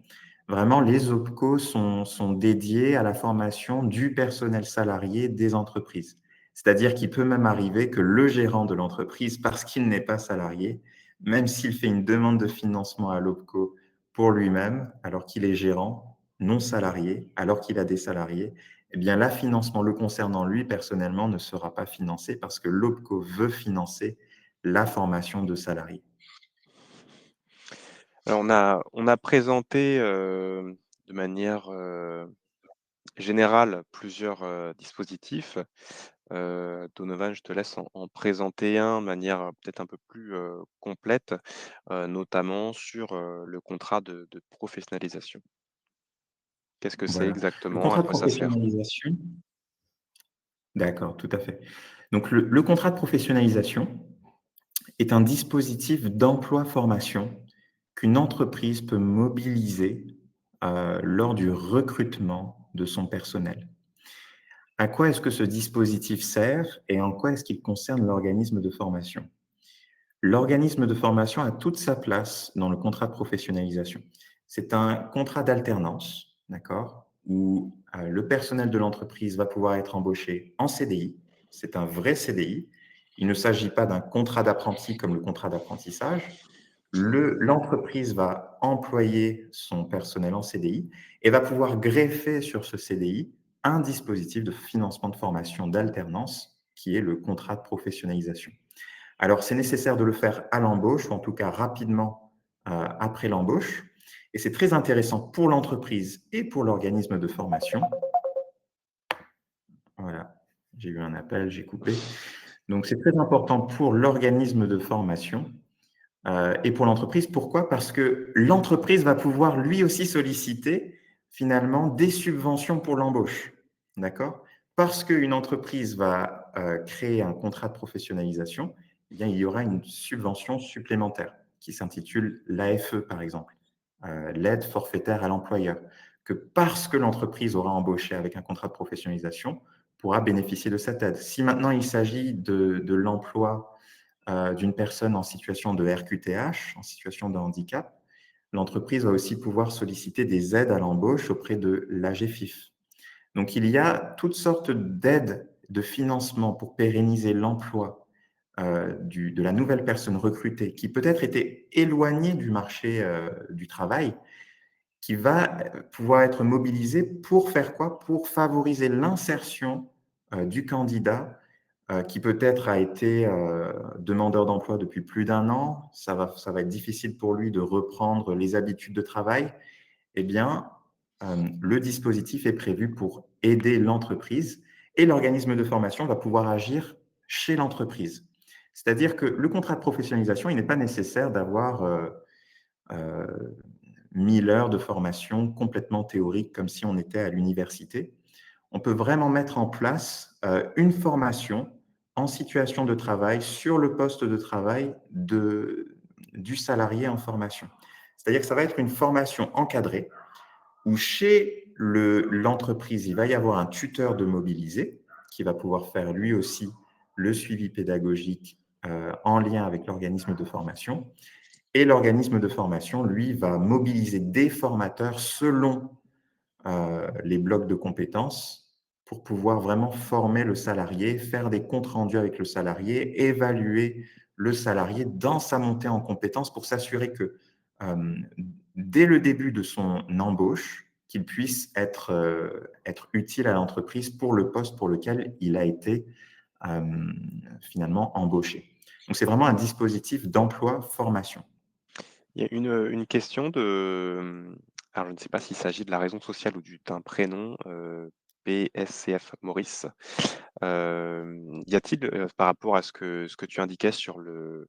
Vraiment, les OPCO sont dédiés à la formation du personnel salarié des entreprises. C'est-à-dire qu'il peut même arriver que le gérant de l'entreprise, parce qu'il n'est pas salarié, même s'il fait une demande de financement à l'OPCO pour lui-même, alors qu'il est gérant, non salarié, alors qu'il a des salariés, eh bien, là, financement le concernant lui personnellement ne sera pas financé parce que l'OPCO veut financer la formation de salariés. Alors on a présenté, de manière, générale plusieurs, dispositifs. Donovan, je te laisse en présenter un de manière, peut-être un peu plus, complète, notamment sur, le contrat de professionnalisation. Qu'est-ce que c'est Voilà. Le exactement? À contrat de quoi ça sert? professionnalisation, d'accord, tout à fait. Donc, le contrat de professionnalisation est un dispositif d'emploi-formation qu'une entreprise peut mobiliser lors du recrutement de son personnel. À quoi est-ce que ce dispositif sert et en quoi est-ce qu'il concerne l'organisme de formation? L'organisme de formation a toute sa place dans le contrat de professionnalisation. C'est un contrat d'alternance, d'accord, où le personnel de l'entreprise va pouvoir être embauché en CDI. C'est un vrai CDI. Il ne s'agit pas d'un contrat d'apprenti comme le contrat d'apprentissage. L'entreprise va employer son personnel en CDI et va pouvoir greffer sur ce CDI un dispositif de financement de formation d'alternance qui est le contrat de professionnalisation. Alors, c'est nécessaire de le faire à l'embauche, ou en tout cas rapidement après l'embauche. Et c'est très intéressant pour l'entreprise et pour l'organisme de formation. Voilà, j'ai eu un appel, j'ai coupé. Donc, c'est très important pour l'organisme de formation et pour l'entreprise. Pourquoi? Parce que l'entreprise va pouvoir lui aussi solliciter finalement des subventions pour l'embauche. D'accord? Parce qu'une entreprise va créer un contrat de professionnalisation, eh bien, il y aura une subvention supplémentaire qui s'intitule l'AFE, par exemple, l'aide forfaitaire à l'employeur, que parce que l'entreprise aura embauché avec un contrat de professionnalisation, pourra bénéficier de cette aide. Si maintenant il s'agit de l'emploi d'une personne en situation de RQTH, en situation de handicap, l'entreprise va aussi pouvoir solliciter des aides à l'embauche auprès de l'AGFIF. Donc, il y a toutes sortes d'aides de financement pour pérenniser l'emploi de la nouvelle personne recrutée qui peut-être était éloignée du marché du travail, qui va pouvoir être mobilisée pour faire quoi? Pour favoriser l'insertion du candidat qui peut-être a été demandeur d'emploi depuis plus d'un an, ça va être difficile pour lui de reprendre les habitudes de travail, eh bien, le dispositif est prévu pour aider l'entreprise et l'organisme de formation va pouvoir agir chez l'entreprise. C'est-à-dire que le contrat de professionnalisation, il n'est pas nécessaire d'avoir euh, 1000 heures de formation complètement théorique comme si on était à l'université. On peut vraiment mettre en place une formation en situation de travail sur le poste de travail du salarié en formation. C'est-à-dire que ça va être une formation encadrée où chez l'entreprise, il va y avoir un tuteur de mobilisé qui va pouvoir faire lui aussi le suivi pédagogique en lien avec l'organisme de formation. Et l'organisme de formation, lui, va mobiliser des formateurs selon les blocs de compétences pour pouvoir vraiment former le salarié, faire des comptes rendus avec le salarié, évaluer le salarié dans sa montée en compétences pour s'assurer que dès le début de son embauche, qu'il puisse être utile à l'entreprise pour le poste pour lequel il a été finalement embaucher. Donc, c'est vraiment un dispositif d'emploi-formation. Il y a une question alors je ne sais pas s'il s'agit de la raison sociale ou d'un prénom, PSCF Maurice. Y a-t-il, par rapport à ce que tu indiquais de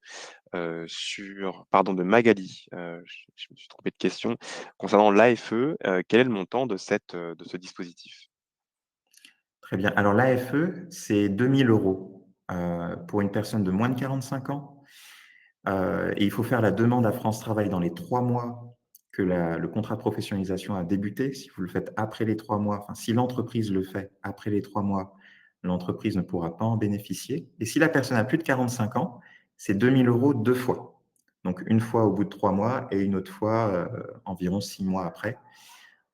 Magali, je me suis trompé de question. Concernant l'AFE, quel est le montant de ce dispositif? Très bien. Alors, l'AFE, c'est 2 000 € pour une personne de moins de 45 ans. Et il faut faire la demande à France Travail dans les 3 mois que le contrat de professionnalisation a débuté. Si vous le faites après les 3 mois, enfin, si l'entreprise le fait après les 3 mois, l'entreprise ne pourra pas en bénéficier. Et si la personne a plus de 45 ans, c'est 2 000 € 2 fois. Donc, une fois au bout de 3 mois et une autre fois environ 6 mois après.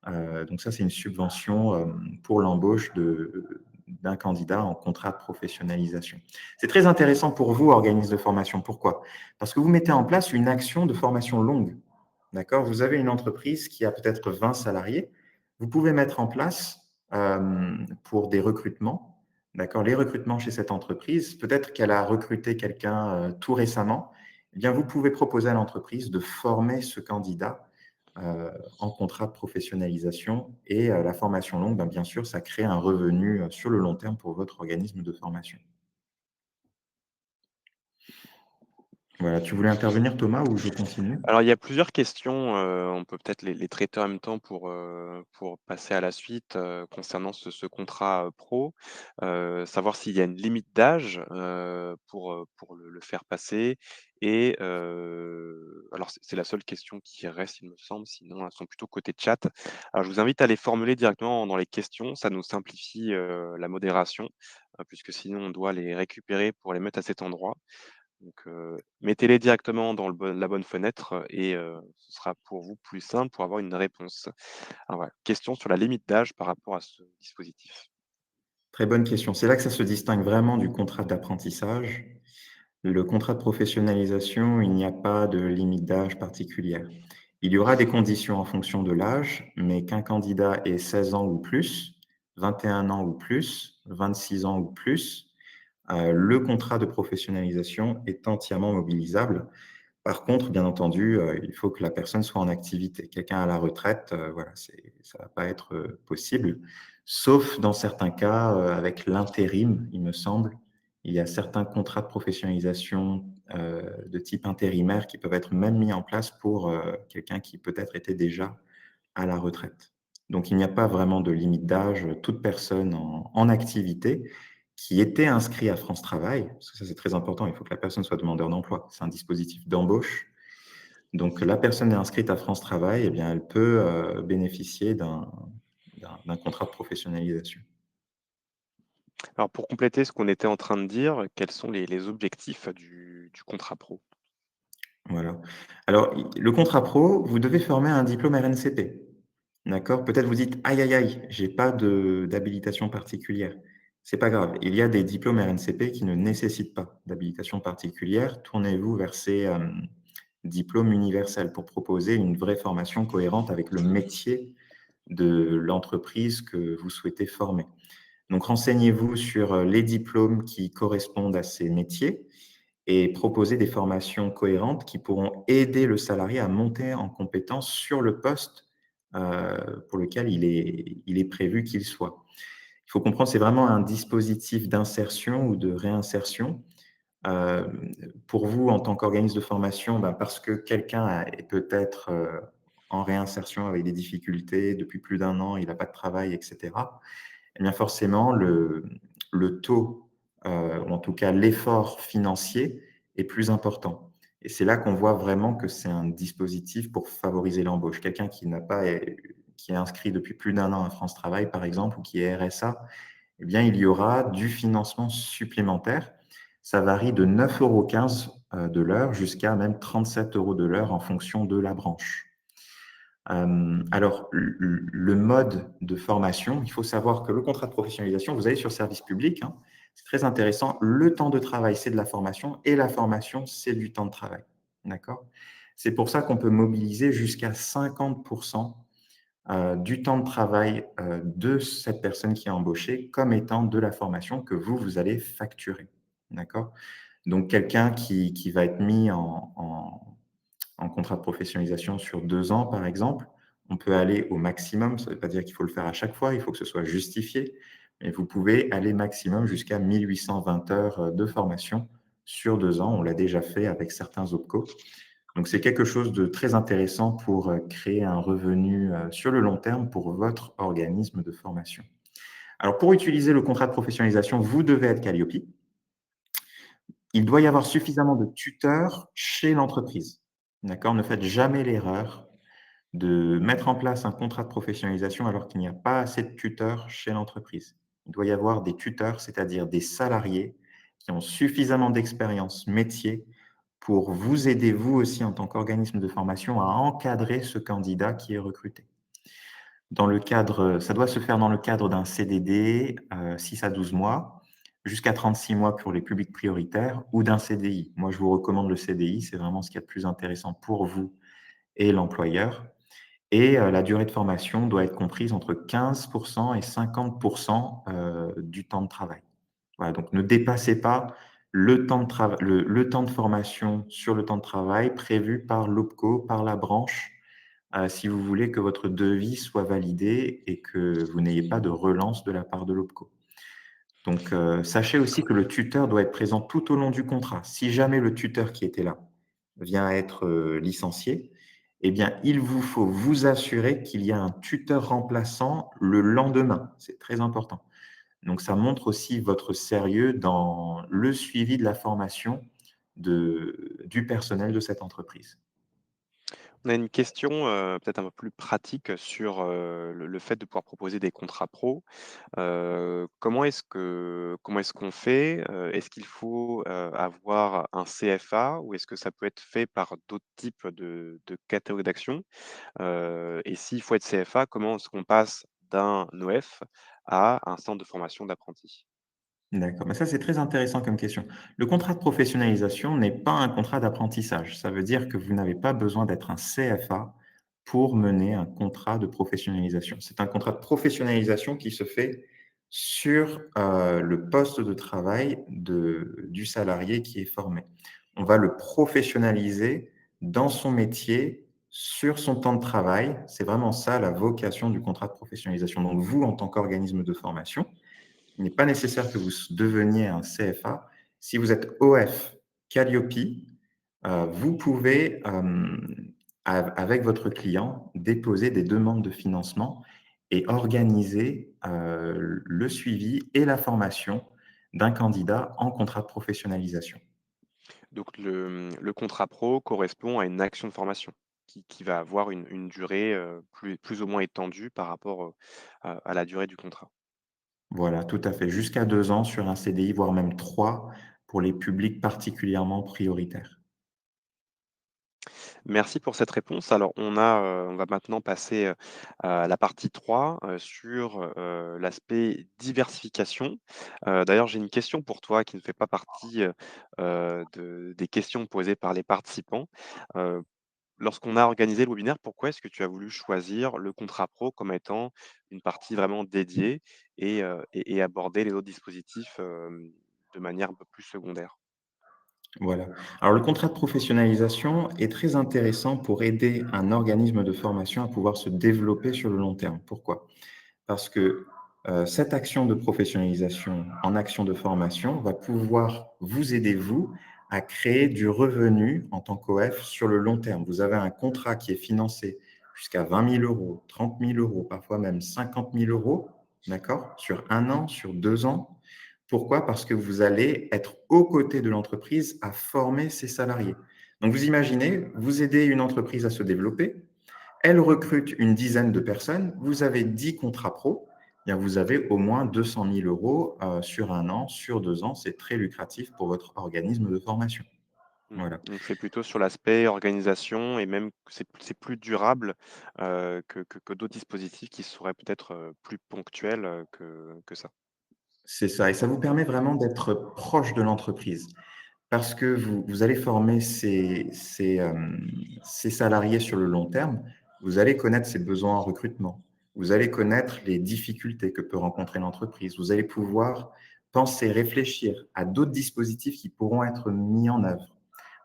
Donc ça, c'est une subvention pour l'embauche d'un candidat en contrat de professionnalisation. C'est très intéressant pour vous, organisme de formation. Pourquoi? Parce que vous mettez en place une action de formation longue. D'accord? Vous avez une entreprise qui a peut-être 20 salariés. Vous pouvez mettre en place pour des recrutements, d'accord, les recrutements chez cette entreprise, peut-être qu'elle a recruté quelqu'un tout récemment, eh bien, vous pouvez proposer à l'entreprise de former ce candidat en contrat de professionnalisation. Et la formation longue, ben, bien sûr, ça crée un revenu sur le long terme pour votre organisme de formation. Voilà, tu voulais intervenir, Thomas, ou je continue? Alors, il y a plusieurs questions, on peut peut-être les traiter en même temps pour passer à la suite, concernant ce contrat, pro. Savoir s'il y a une limite d'âge, pour le faire passer et alors c'est la seule question qui reste, il me semble, sinon elles sont plutôt côté chat. Alors je vous invite à les formuler directement dans les questions, ça nous simplifie, la modération, puisque sinon on doit les récupérer pour les mettre à cet endroit. Donc, mettez-les directement dans la bonne fenêtre et ce sera pour vous plus simple pour avoir une réponse. Alors voilà, question sur la limite d'âge par rapport à ce dispositif. Très bonne question. C'est là que ça se distingue vraiment du contrat d'apprentissage. Le contrat de professionnalisation, il n'y a pas de limite d'âge particulière. Il y aura des conditions en fonction de l'âge, mais qu'un candidat ait 16 ans ou plus, 21 ans ou plus, 26 ans ou plus, le contrat de professionnalisation est entièrement mobilisable. Par contre, bien entendu, il faut que la personne soit en activité. Quelqu'un à la retraite, voilà, ça va pas être possible, sauf dans certains cas, avec l'intérim, il me semble. Il y a certains contrats de professionnalisation, de type intérimaire qui peuvent être même mis en place pour, quelqu'un qui peut-être était déjà à la retraite. Donc il n'y a pas vraiment de limite d'âge. Toute personne en activité qui était inscrit à France Travail, parce que ça, c'est très important, il faut que la personne soit demandeur d'emploi. C'est un dispositif d'embauche. Donc la personne est inscrite à France Travail, eh bien, elle peut, bénéficier d'un contrat de professionnalisation. Alors pour compléter ce qu'on était en train de dire, quels sont les objectifs du contrat pro? Voilà. Alors, le contrat pro, vous devez former un diplôme RNCP. D'accord? Peut-être vous dites: «Aïe, aïe, aïe, j'ai pas d'habilitation particulière». C'est pas grave. Il y a des diplômes RNCP qui ne nécessitent pas d'habilitation particulière. Tournez-vous vers ces diplômes universels pour proposer une vraie formation cohérente avec le métier de l'entreprise que vous souhaitez former. Donc, renseignez-vous sur les diplômes qui correspondent à ces métiers et proposer des formations cohérentes qui pourront aider le salarié à monter en compétence sur le poste pour lequel il est prévu qu'il soit. Il faut comprendre, c'est vraiment un dispositif d'insertion ou de réinsertion. Euh, pour vous, en tant qu'organisme de formation, ben, parce que est peut-être en réinsertion avec des difficultés depuis plus d'un an, il n'a pas de travail, etc., eh bien forcément, le taux, ou en tout cas l'effort financier est plus important. Et c'est là qu'on voit vraiment que c'est un dispositif pour favoriser l'embauche. Quelqu'un qui est inscrit depuis plus d'un an à France Travail, par exemple, ou qui est RSA, eh bien, il y aura du financement supplémentaire. Ça varie de 9,15 € de l'heure jusqu'à même 37 € de l'heure en fonction de la branche. Alors, le mode de formation, il faut savoir que le contrat de professionnalisation, vous allez sur service public, hein, c'est très intéressant. Le temps de travail, c'est de la formation et la formation, c'est du temps de travail. D'accord? C'est pour ça qu'on peut mobiliser jusqu'à 50% du temps de travail, de cette personne qui est embauchée comme étant de la formation que vous allez facturer. D'accord? Donc quelqu'un qui va être mis en contrat de professionnalisation sur 2 ans, par exemple, on peut aller au maximum. Ça ne veut pas dire qu'il faut le faire à chaque fois, il faut que ce soit justifié, mais vous pouvez aller maximum jusqu'à 1 820 heures, de formation sur 2 ans. On l'a déjà fait avec certains OPCO. Donc c'est quelque chose de très intéressant pour, créer un revenu, sur le long terme pour votre organisme de formation. Alors pour utiliser le contrat de professionnalisation, vous devez être Calliope. Il doit y avoir suffisamment de tuteurs chez l'entreprise. D'accord? Ne faites jamais l'erreur de mettre en place un contrat de professionnalisation alors qu'il n'y a pas assez de tuteurs chez l'entreprise. Il doit y avoir des tuteurs, c'est-à-dire des salariés qui ont suffisamment d'expérience métier pour vous aider, vous aussi, en tant qu'organisme de formation, à encadrer ce candidat qui est recruté. Dans le cadre, ça doit se faire dans le cadre d'un CDD, 6 à 12 mois, jusqu'à 36 mois pour les publics prioritaires ou d'un CDI. Moi, je vous recommande le CDI, c'est vraiment ce qu'il y a de plus intéressant pour vous et l'employeur. Et la durée de formation doit être comprise entre 15 et 50 du temps de travail. Voilà, donc ne dépassez pas le temps de formation sur le temps de travail prévu par l'OPCO, par la branche, si vous voulez que votre devis soit validé et que vous n'ayez pas de relance de la part de l'OPCO. Donc, sachez aussi que le tuteur doit être présent tout au long du contrat. Si jamais le tuteur qui était là vient à être, licencié, eh bien, il vous faut vous assurer qu'il y a un tuteur remplaçant le lendemain. C'est très important. Donc ça montre aussi votre sérieux dans le suivi de la formation du personnel de cette entreprise. On a une question, peut-être un peu plus pratique sur, le fait de pouvoir proposer des contrats pro. Comment est-ce qu'on fait? Est-ce qu'il faut, avoir un CFA ou est-ce que ça peut être fait par d'autres types de catégories d'actions? Et s'il faut être CFA, comment est-ce qu'on passe d'un OF à un centre de formation d'apprentis? D'accord, mais ça, c'est très intéressant comme question. Le contrat de professionnalisation n'est pas un contrat d'apprentissage. Ça veut dire que vous n'avez pas besoin d'être un CFA pour mener un contrat de professionnalisation. C'est un contrat de professionnalisation qui se fait sur le poste de travail du salarié qui est formé. On va le professionnaliser dans son métier, sur son temps de travail. C'est vraiment ça la vocation du contrat de professionnalisation. Donc vous, en tant qu'organisme de formation, il n'est pas nécessaire que vous deveniez un CFA. Si vous êtes OF Calliope, vous pouvez, avec votre client, déposer des demandes de financement et organiser, le suivi et la formation d'un candidat en contrat de professionnalisation. Donc le contrat pro correspond à une action de formation qui va avoir une durée, plus ou moins étendue par rapport, à la durée du contrat. Voilà, tout à fait. Jusqu'à 2 ans sur un CDI, voire même 3 pour les publics particulièrement prioritaires. Merci pour cette réponse. Alors on va maintenant passer, à la partie 3 sur, l'aspect diversification. D'ailleurs, j'ai une question pour toi qui ne fait pas partie, des questions posées par les participants. Heu, Lorsqu'on a organisé le webinaire, pourquoi est-ce que tu as voulu choisir le contrat pro comme étant une partie vraiment dédiée et aborder les autres dispositifs, de manière un peu plus secondaire? Voilà. Alors le contrat de professionnalisation est très intéressant pour aider un organisme de formation à pouvoir se développer sur le long terme. Pourquoi? Parce que, cette action de professionnalisation en action de formation va pouvoir vous aider, vous, à créer du revenu en tant qu'OF sur le long terme. Vous avez un contrat qui est financé jusqu'à 20 000 €, 30 000 €, parfois même 50 000 €, d'accord? Sur 1 an, sur 2 ans. Pourquoi? Parce que vous allez être aux côtés de l'entreprise à former ses salariés. Donc vous imaginez, vous aidez une entreprise à se développer, elle recrute une dizaine de personnes, vous avez 10 contrats pro, eh bien vous avez au moins 200 000 € sur 1 an, sur 2 ans. C'est très lucratif pour votre organisme de formation. Mmh. Voilà. Donc c'est plutôt sur l'aspect organisation et même que c'est plus durable, que d'autres dispositifs qui seraient peut-être, plus ponctuels, que ça. C'est ça et ça vous permet vraiment d'être proche de l'entreprise parce que vous allez former ces salariés sur le long terme. vous allez connaître ses besoins en recrutement, vous allez connaître les difficultés que peut rencontrer l'entreprise, vous allez pouvoir penser, réfléchir à d'autres dispositifs qui pourront être mis en œuvre.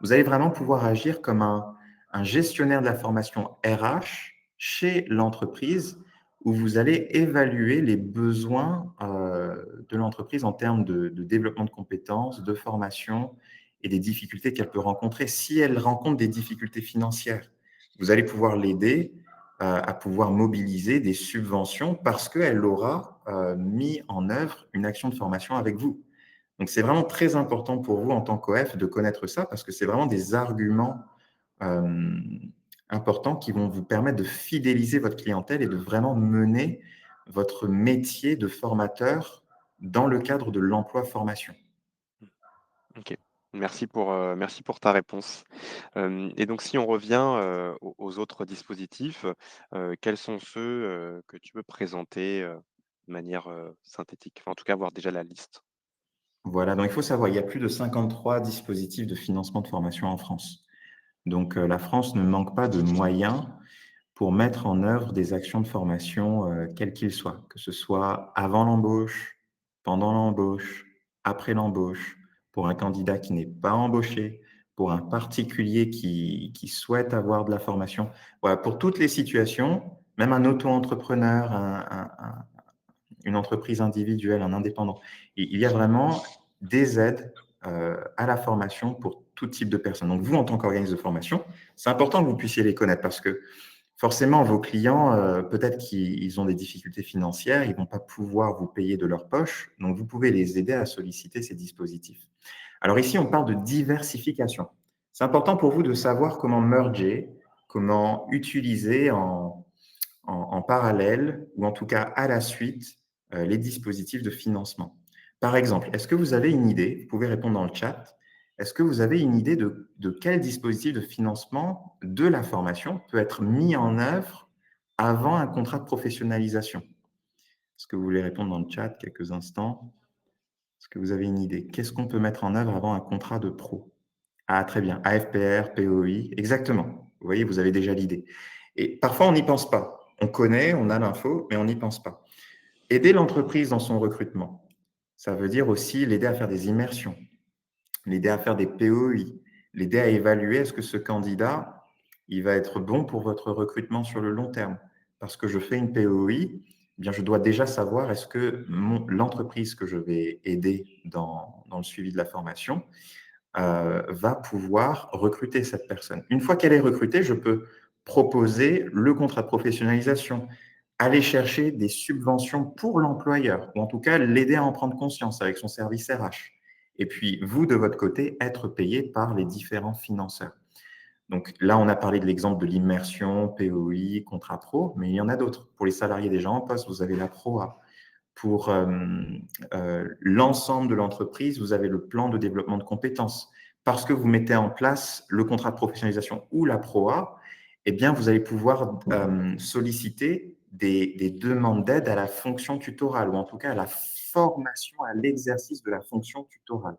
Vous allez vraiment pouvoir agir comme un gestionnaire de la formation RH chez l'entreprise où vous allez évaluer les besoins de l'entreprise en termes de développement de compétences, de formation et des difficultés qu'elle peut rencontrer. Si elle rencontre des difficultés financières, vous allez pouvoir l'aider à pouvoir mobiliser des subventions parce qu'elle aura mis en œuvre une action de formation avec vous. Donc, c'est vraiment très important pour vous en tant qu'OF de connaître ça parce que c'est vraiment des arguments euh, importants qui vont vous permettre de fidéliser votre clientèle et de vraiment mener votre métier de formateur dans le cadre de l'emploi-formation. OK. Merci pour ta réponse. Et donc si on revient, aux autres dispositifs, quels sont ceux, que tu peux présenter, de manière, synthétique? Enfin, en tout cas, avoir déjà la liste. Voilà, donc il faut savoir, il y a plus de 53 dispositifs de financement de formation en France. Donc, la France ne manque pas de moyens pour mettre en œuvre des actions de formation, quels qu'ils soient, que ce soit avant l'embauche, pendant l'embauche, après l'embauche, pour un candidat qui n'est pas embauché, pour un particulier qui souhaite avoir de la formation. Voilà, pour toutes les situations, même un auto-entrepreneur, une entreprise individuelle, un indépendant. Il y a vraiment des aides à la formation pour tout type de personnes. Donc, vous, en tant qu'organisme de formation, c'est important que vous puissiez les connaître parce que forcément, vos clients, peut-être qu'ils ont des difficultés financières, ils ne vont pas pouvoir vous payer de leur poche. Donc, vous pouvez les aider à solliciter ces dispositifs. Alors ici, on parle de diversification. C'est important pour vous de savoir comment merger, comment utiliser en parallèle ou en tout cas à la suite les dispositifs de financement. Par exemple, est-ce que vous avez une idée, vous pouvez répondre dans le chat, est-ce que vous avez une idée de quel dispositif de financement de la formation peut être mis en œuvre avant un contrat de professionnalisation? Est-ce que vous voulez répondre dans le chat quelques instants? Est-ce que vous avez une idée? Qu'est-ce qu'on peut mettre en œuvre avant un contrat de pro? Ah, très bien. AFPR, POI, exactement. Vous voyez, vous avez déjà l'idée. Et parfois, on n'y pense pas. On connaît, on a l'info, mais on n'y pense pas. Aider l'entreprise dans son recrutement, ça veut dire aussi l'aider à faire des immersions, l'aider à faire des POI, l'aider à évaluer est-ce que ce candidat, il va être bon pour votre recrutement sur le long terme. Parce que je fais une POI, eh bien, je dois déjà savoir est-ce que l'entreprise que je vais aider dans le suivi de la formation, va pouvoir recruter cette personne. Une fois qu'elle est recrutée, je peux proposer le contrat de professionnalisation, aller chercher des subventions pour l'employeur, ou en tout cas l'aider à en prendre conscience avec son service RH. Et puis, vous, de votre côté, être payé par les différents financeurs. Donc là, on a parlé de l'exemple de l'immersion, POI, contrat pro, mais il y en a d'autres. Pour les salariés déjà en poste, vous avez la PROA. Pour l'ensemble de l'entreprise, vous avez le plan de développement de compétences. Parce que vous mettez en place le contrat de professionnalisation ou la PROA, eh bien, vous allez pouvoir solliciter des demandes d'aide à la fonction tutorale ou en tout cas à la formation à l'exercice de la fonction tutorale.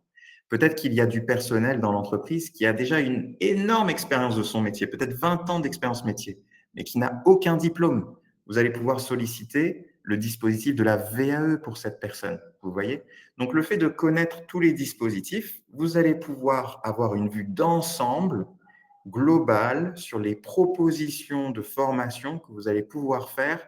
Peut-être qu'il y a du personnel dans l'entreprise qui a déjà une énorme expérience de son métier, peut-être 20 ans d'expérience métier, mais qui n'a aucun diplôme. Vous allez pouvoir solliciter le dispositif de la VAE pour cette personne. Vous voyez? Donc, le fait de connaître tous les dispositifs, vous allez pouvoir avoir une vue d'ensemble globale sur les propositions de formation que vous allez pouvoir faire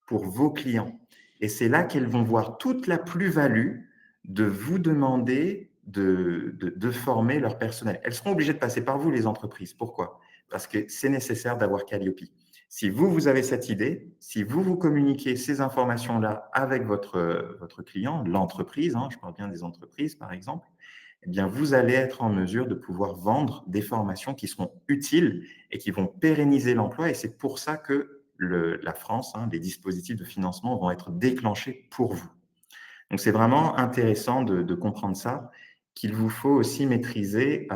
pour vos clients. Et c'est là qu'elles vont voir toute la plus-value de vous demander de former leur personnel. Elles seront obligées de passer par vous, les entreprises. Pourquoi? Parce que c'est nécessaire d'avoir Calliope. Si vous, vous avez cette idée, si vous, vous communiquez ces informations-là avec votre client, l'entreprise, hein, je parle bien des entreprises par exemple, eh bien, vous allez être en mesure de pouvoir vendre des formations qui seront utiles et qui vont pérenniser l'emploi. Et c'est pour ça que la France, hein, les dispositifs de financement vont être déclenchés pour vous. Donc, c'est vraiment intéressant de comprendre ça, qu'il vous faut aussi maîtriser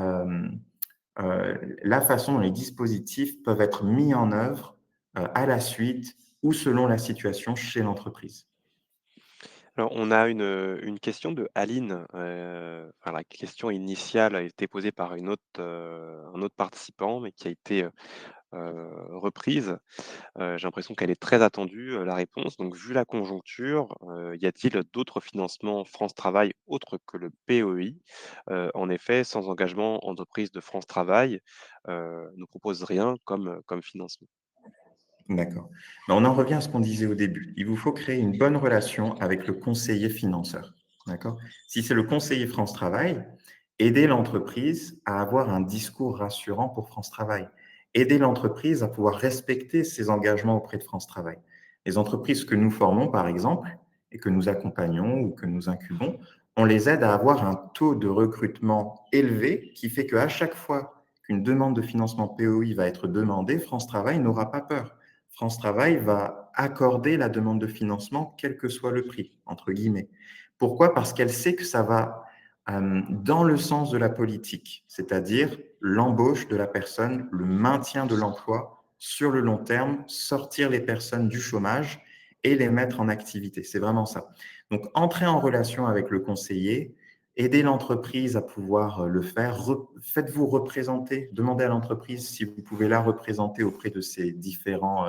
la façon dont les dispositifs peuvent être mis en œuvre à la suite ou selon la situation chez l'entreprise. Alors, on a une question de Aline, enfin, la question initiale a été posée par un autre participant, mais qui a été, reprise. J'ai l'impression qu'elle est très attendue, la réponse. Donc vu la conjoncture, y a-t-il d'autres financements France Travail autres que le PEI? En effet, sans engagement, entreprise de France Travail, ne propose rien comme financement. D'accord. Mais on en revient à ce qu'on disait au début. Il vous faut créer une bonne relation avec le conseiller financeur. D'accord? Si c'est le conseiller France Travail, aider l'entreprise à avoir un discours rassurant pour France Travail. Aider l'entreprise à pouvoir respecter ses engagements auprès de France Travail. Les entreprises que nous formons, par exemple, et que nous accompagnons ou que nous incubons, on les aide à avoir un taux de recrutement élevé qui fait qu'à chaque fois qu'une demande de financement POI va être demandée, France Travail n'aura pas peur. France Travail va accorder la demande de financement, quel que soit le prix, entre guillemets. Pourquoi? Parce qu'elle sait que ça va dans le sens de la politique, c'est-à-dire l'embauche de la personne, le maintien de l'emploi sur le long terme, sortir les personnes du chômage et les mettre en activité. C'est vraiment ça. Donc, entrer en relation avec le conseiller, aider l'entreprise à pouvoir le faire. Faites-vous représenter, demandez à l'entreprise si vous pouvez la représenter auprès de ses différents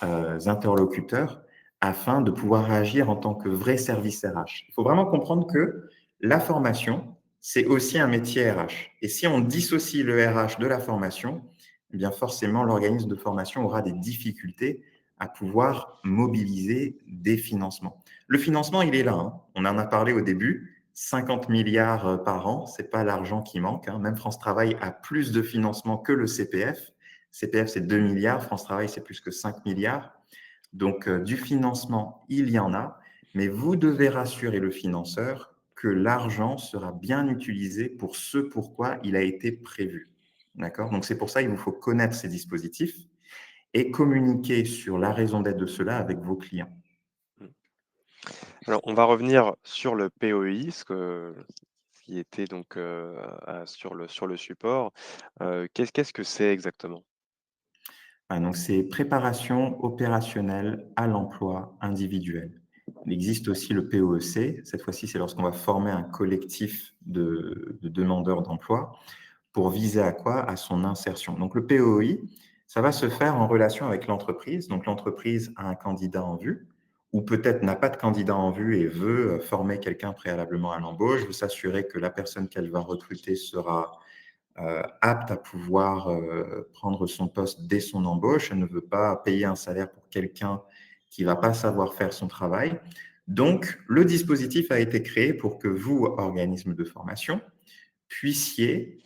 interlocuteurs afin de pouvoir agir en tant que vrai service RH. Il faut vraiment comprendre que la formation, c'est aussi un métier RH. Et si on dissocie le RH de la formation, eh bien forcément, l'organisme de formation aura des difficultés à pouvoir mobiliser des financements. Le financement, il est là, hein. On en a parlé au début. 50 milliards par an, ce n'est pas l'argent qui manque, hein. Même France Travail a plus de financement que le CPF. CPF, c'est 2 milliards. France Travail, c'est plus que 5 milliards. Donc, du financement, il y en a, mais vous devez rassurer le financeur que l'argent sera bien utilisé pour ce pourquoi il a été prévu. D'accord? Donc, c'est pour ça qu'il vous faut connaître ces dispositifs et communiquer sur la raison d'être de cela avec vos clients. Mmh. Alors on va revenir sur le POI, ce qui était donc, sur le support. Qu'est-ce que c'est exactement? Ah, donc, c'est préparation opérationnelle à l'emploi individuel. Il existe aussi le POEC. Cette fois-ci, c'est lorsqu'on va former un collectif de demandeurs d'emploi pour viser à quoi? À son insertion. Donc, le POI, ça va se faire en relation avec l'entreprise. Donc, l'entreprise a un candidat en vue ou peut-être n'a pas de candidat en vue et veut former quelqu'un préalablement à l'embauche, veut s'assurer que la personne qu'elle va recruter sera apte à pouvoir prendre son poste dès son embauche. Elle ne veut pas payer un salaire pour quelqu'un qui ne va pas savoir faire son travail. Donc, le dispositif a été créé pour que vous, organisme de formation, puissiez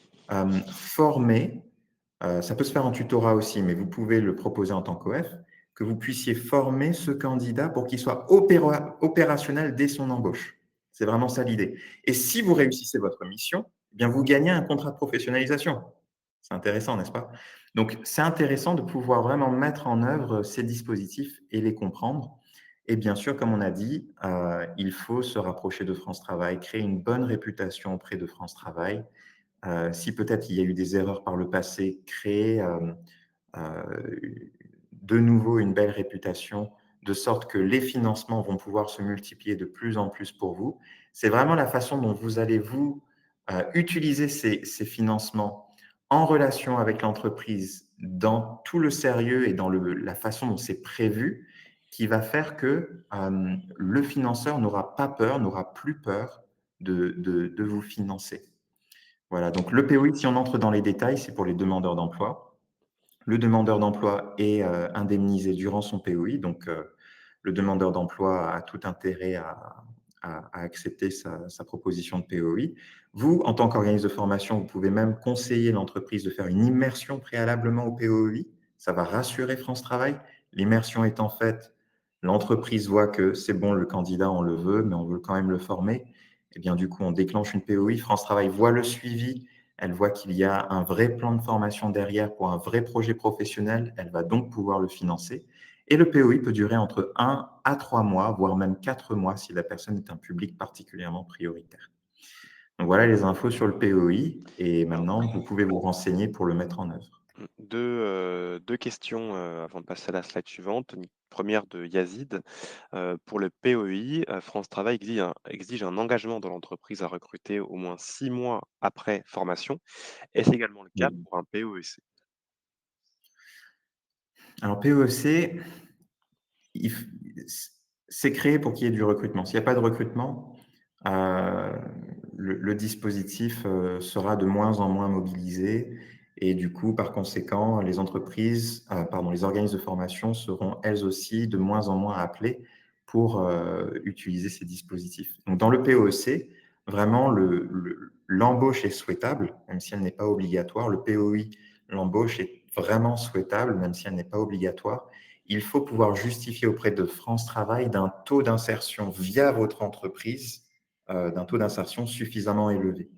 former, ça peut se faire en tutorat aussi, mais vous pouvez le proposer en tant qu'OF, que vous puissiez former ce candidat pour qu'il soit opérationnel dès son embauche. C'est vraiment ça l'idée. Et si vous réussissez votre mission, eh bien vous gagnez un contrat de professionnalisation. C'est intéressant, n'est-ce pas? Donc, c'est intéressant de pouvoir vraiment mettre en œuvre ces dispositifs et les comprendre. Et bien sûr, comme on a dit, il faut se rapprocher de France Travail, créer une bonne réputation auprès de France Travail. Si peut-être il y a eu des erreurs par le passé, créer de nouveau une belle réputation, de sorte que les financements vont pouvoir se multiplier de plus en plus pour vous. C'est vraiment la façon dont vous allez vous utiliser ces financements en relation avec l'entreprise dans tout le sérieux et dans la façon dont c'est prévu qui va faire que le financeur n'aura pas peur, n'aura plus peur de vous financer. Voilà, donc le POI, si on entre dans les détails, c'est pour les demandeurs d'emploi. Le demandeur d'emploi est indemnisé durant son POI, donc le demandeur d'emploi a tout intérêt à accepter sa proposition de POI. Vous, en tant qu'organisme de formation, vous pouvez même conseiller l'entreprise de faire une immersion préalablement au POI. Ça va rassurer France Travail. L'immersion étant faite, l'entreprise voit que c'est bon, le candidat, on le veut, mais on veut quand même le former. Et bien, du coup, on déclenche une POI. France Travail voit le suivi, elle voit qu'il y a un vrai plan de formation derrière pour un vrai projet professionnel. Elle va donc pouvoir le financer. Et le POI peut durer entre 1 à 3 mois, voire même 4 mois si la personne est un public particulièrement prioritaire. Donc voilà les infos sur le POI. Et Alors, maintenant, vous pouvez vous renseigner pour le mettre en œuvre. 2 questions, avant de passer à la slide suivante. Une 1 de Yazid. Pour le POI, France Travail exige un engagement de l'entreprise à recruter au moins 6 mois après formation. Est-ce également le cas Oui. pour un POEC? Alors PEC, il f c'est créé pour qu'il y ait du recrutement. S'il n'y a pas de recrutement, heu, le dispositif, sera de moins en moins mobilisé et du coup, par conséquent, les entreprises, pardon, les organismes de formation seront elles aussi de moins en moins appelés pour, utiliser ces dispositifs. Donc dans le POEC, vraiment l'embauche est souhaitable, même si elle n'est pas obligatoire. Le POI, l'embauche est vraiment souhaitable, même si elle n'est pas obligatoire. Il faut pouvoir justifier auprès de France Travail d'un taux d'insertion via votre entreprise, d'un taux d'insertion suffisamment élevé.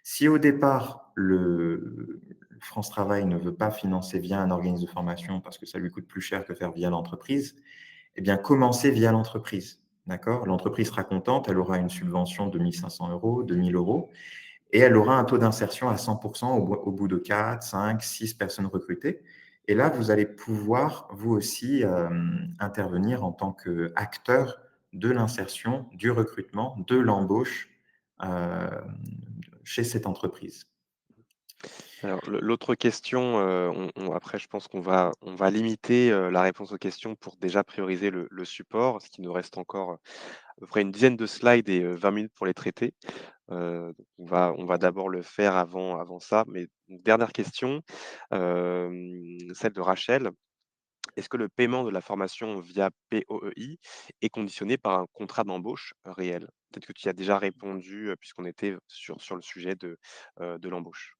Si au départ, le France Travail ne veut pas financer via un organisme de formation parce que ça lui coûte plus cher que faire via l'entreprise, eh bien, commencez via l'entreprise. D'accord? L'entreprise sera contente, elle aura une subvention de 1 500 €, 2 000 € et elle aura un taux d'insertion à 100 au bout de 4, 5, 6 personnes recrutées. Et là, vous allez pouvoir, vous aussi, intervenir en tant qu'acteur de l'insertion, du recrutement, de l'embauche chez cette entreprise. Alors l'autre question, on après je pense qu'on va limiter, la réponse aux questions pour déjà prioriser le support, parce qu'il nous reste encore, à peu près une dizaine de slides et 20 minutes pour les traiter. Donc on va d'abord le faire avant ça. Mais donc dernière question, celle de Rachel. Est-ce que le paiement de la formation via POEI est conditionné par un contrat d'embauche réel? Peut-être que tu y as déjà répondu, puisqu'on était sur le sujet de l'embauche.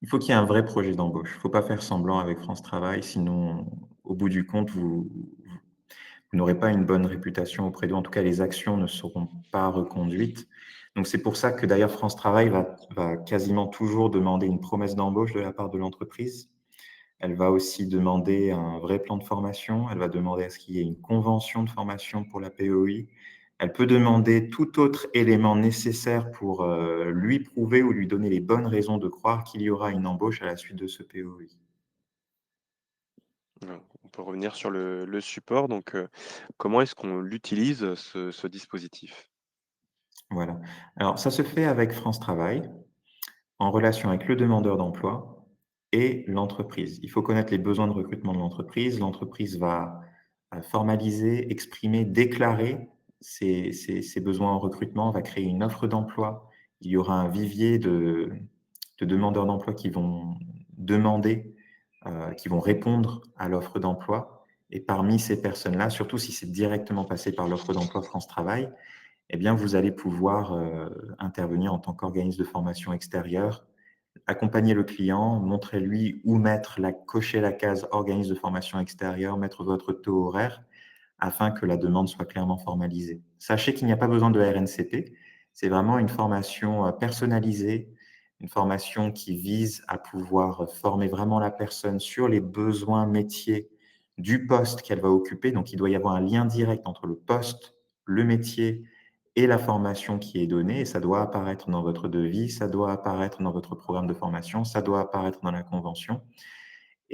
Il faut qu'il y ait un vrai projet d'embauche. Il ne faut pas faire semblant avec France Travail, sinon, au bout du compte, vous n'aurez pas une bonne réputation auprès d'eux. En tout cas, les actions ne seront pas reconduites. Donc, c'est pour ça que d'ailleurs France Travail va quasiment toujours demander une promesse d'embauche de la part de l'entreprise. Elle va aussi demander un vrai plan de formation. Elle va demander à ce qu'il y ait une convention de formation pour la POI. Elle peut demander tout autre élément nécessaire pour lui prouver ou lui donner les bonnes raisons de croire qu'il y aura une embauche à la suite de ce POI. On peut revenir sur le support. Donc, comment est-ce qu'on l'utilise, ce dispositif? Voilà. Alors, ça se fait avec France Travail, en relation avec le demandeur d'emploi et l'entreprise. Il faut connaître les besoins de recrutement de l'entreprise. L'entreprise va formaliser, exprimer, déclarer ses besoins en recrutement, va créer une offre d'emploi. Il y aura un vivier de demandeurs d'emploi qui vont demander, qui vont répondre à l'offre d'emploi. Et parmi ces personnes-là, surtout si c'est directement passé par l'offre d'emploi France Travail, eh bien, vous allez pouvoir intervenir en tant qu'organisme de formation extérieur, accompagner le client, montrer lui où mettre cocher la case organisme de formation extérieur, mettre votre taux horaire afin que la demande soit clairement formalisée. Sachez qu'il n'y a pas besoin de RNCP. C'est vraiment une formation personnalisée, une formation qui vise à pouvoir former vraiment la personne sur les besoins métiers du poste qu'elle va occuper. Donc, il doit y avoir un lien direct entre le poste, le métier et la formation qui est donnée. Et ça doit apparaître dans votre devis, ça doit apparaître dans votre programme de formation, ça doit apparaître dans la convention.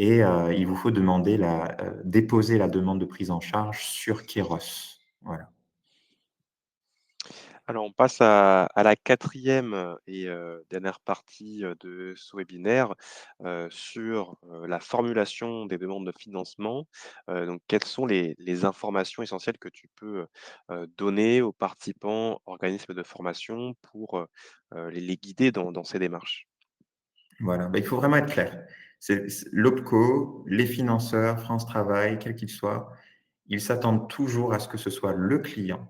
Et il vous faut déposer la demande de prise en charge sur Keros. Voilà. Alors on passe à la quatrième et dernière partie, de ce webinaire, sur, la formulation des demandes de financement. Donc quelles sont les informations essentielles que tu peux, donner aux participants, organismes de formation pour, les guider dans ces démarches? Voilà, bah, il faut vraiment être clair. L'OPCO, les financeurs, France Travail, quels qu'ils soient, ils s'attendent toujours à ce que ce soit le client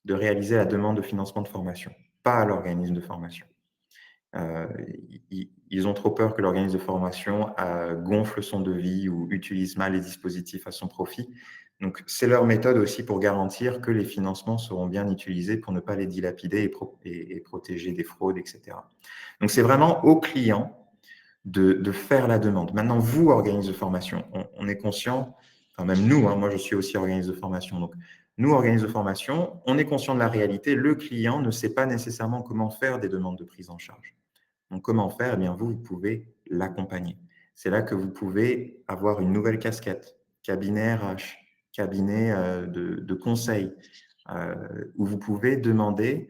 de réaliser la demande de financement de formation, pas l'organisme de formation. Heu, ils ont trop peur que l'organisme de formation, gonfle son devis ou utilise mal les dispositifs à son profit. Donc c'est leur méthode aussi pour garantir que les financements seront bien utilisés pour ne pas les dilapider et protéger des fraudes et cetera. Donc c'est vraiment au client de faire la demande. Maintenant, vous, organisme de formation, on est conscient, enfin même nous, hein, moi je suis aussi organisme de formation, donc nous, organisme de formation, on est conscient de la réalité. Le client ne sait pas nécessairement comment faire des demandes de prise en charge. Donc, comment faire? Eh bien, vous pouvez l'accompagner. C'est là que vous pouvez avoir une nouvelle casquette, cabinet RH, cabinet de conseil, où vous pouvez demander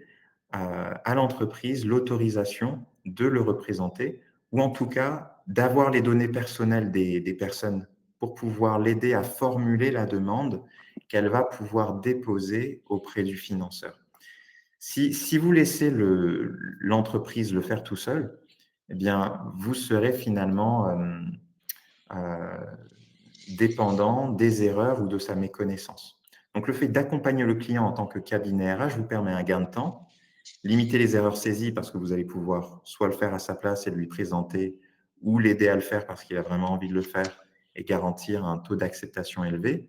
à l'entreprise l'autorisation de le représenter ou en tout cas d'avoir les données personnelles des personnes pour pouvoir l'aider à formuler la demande qu'elle va pouvoir déposer auprès du financeur. Si vous laissez l'entreprise le faire tout seul, eh bien, vous serez finalement dépendant des erreurs ou de sa méconnaissance. Donc, le fait d'accompagner le client en tant que cabinet RH vous permet un gain de temps, limiter les erreurs saisies parce que vous allez pouvoir soit le faire à sa place et lui présenter, ou l'aider à le faire parce qu'il a vraiment envie de le faire et garantir un taux d'acceptation élevé.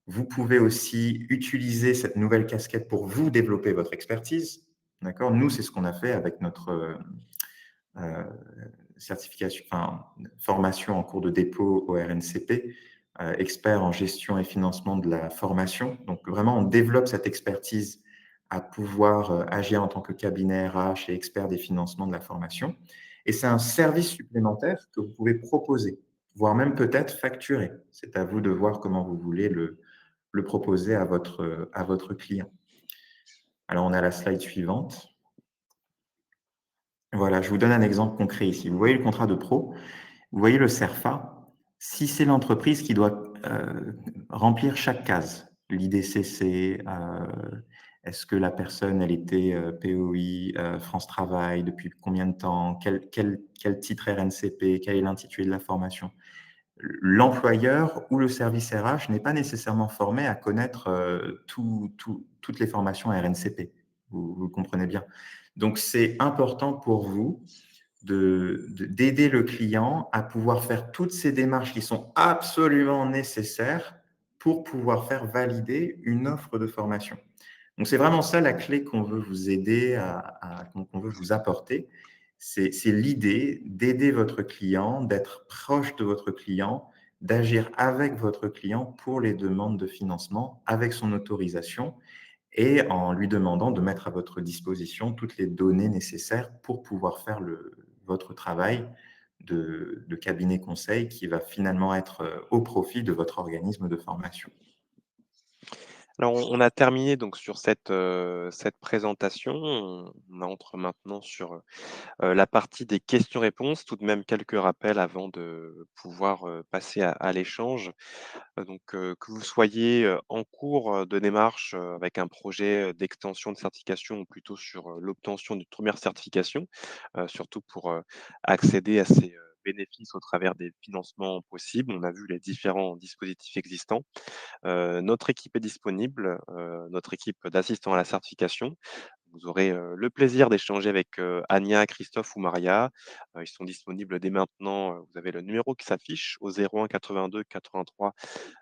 Vous pouvez aussi utiliser cette nouvelle casquette pour vous développer votre expertise. D'accord. Nous, c'est ce qu'on a fait avec notre euh, certification, enfin, formation en cours de dépôt au RNCP, expert en gestion et financement de la formation. Donc, vraiment, on développe cette expertise à pouvoir agir en tant que cabinet RH et expert des financements de la formation. Et c'est un service supplémentaire que vous pouvez proposer, voire même peut-être facturer. C'est à vous de voir comment vous voulez le proposer à votre client. Alors, on a la slide suivante. Voilà, je vous donne un exemple concret ici. Vous voyez le contrat de pro, vous voyez le CERFA. Si c'est l'entreprise qui doit remplir chaque case, l'IDCC, est-ce que la personne, elle était POI, France Travail, depuis combien de temps, quel titre RNCP, quel est l'intitulé de la formation. L'employeur ou le service RH n'est pas nécessairement formé à connaître toutes les formations RNCP. Vous comprenez bien. Donc, c'est important pour vous d'aider le client à pouvoir faire toutes ces démarches qui sont absolument nécessaires pour pouvoir faire valider une offre de formation. Donc, c'est vraiment ça la clé qu'on veut vous aider qu'on veut vous apporter. C'est l'idée d'aider votre client, d'être proche de votre client, d'agir avec votre client pour les demandes de financement avec son autorisation et en lui demandant de mettre à votre disposition toutes les données nécessaires pour pouvoir faire votre travail de cabinet conseil qui va finalement être au profit de votre organisme de formation. Alors on a terminé donc sur cette présentation. On entre maintenant sur, la partie des questions-réponses. Tout de même quelques rappels avant de pouvoir, passer à l'échange. Que vous soyez, en cours, de démarche, avec un projet, d'extension de certification ou plutôt sur, l'obtention d'une première certification, surtout pour, accéder à ces, bénéfices au travers des financements possibles. On a vu les différents dispositifs existants. Notre équipe est disponible, notre équipe d'assistants à la certification. Vous aurez, le plaisir d'échanger avec, Ania, Christophe ou Maria. Ils sont disponibles dès maintenant, vous avez le numéro qui s'affiche au 01 82 83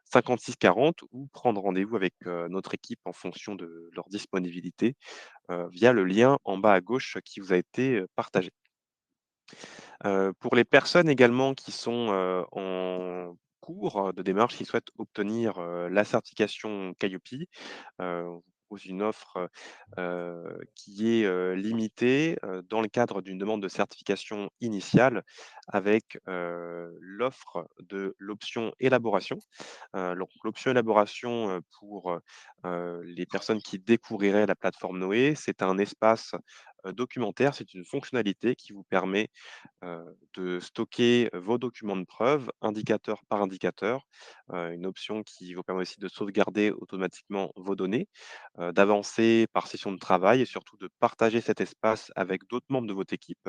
56 40 ou prendre rendez-vous avec, notre équipe en fonction de leur disponibilité, via le lien en bas à gauche qui vous a été, partagé. Pour les personnes également qui sont, en cours de démarche, qui souhaitent obtenir, la certification Qualiopi, on vous propose une offre, qui est, limitée, dans le cadre d'une demande de certification initiale avec, l'offre de l'option élaboration. Donc l'option élaboration, pour, les personnes qui découvriraient la plateforme Noé, c'est un espace, documentaire. C'est une fonctionnalité qui vous permet de stocker vos documents de preuve, indicateur par indicateur, une option qui vous permet aussi de sauvegarder automatiquement vos données, d'avancer par session de travail et surtout de partager cet espace avec d'autres membres de votre équipe,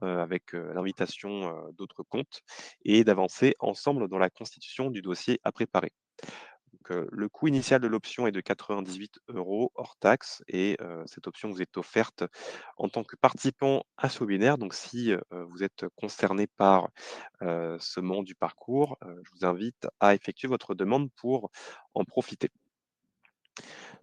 avec, l'invitation, d'autres comptes et d'avancer ensemble dans la constitution du dossier à préparer. Le coût initial de l'option est de 98 € hors taxe et cette option vous est offerte en tant que participant à ce webinaire. Donc si, vous êtes concerné par, ce moment du parcours, je vous invite à effectuer votre demande pour en profiter.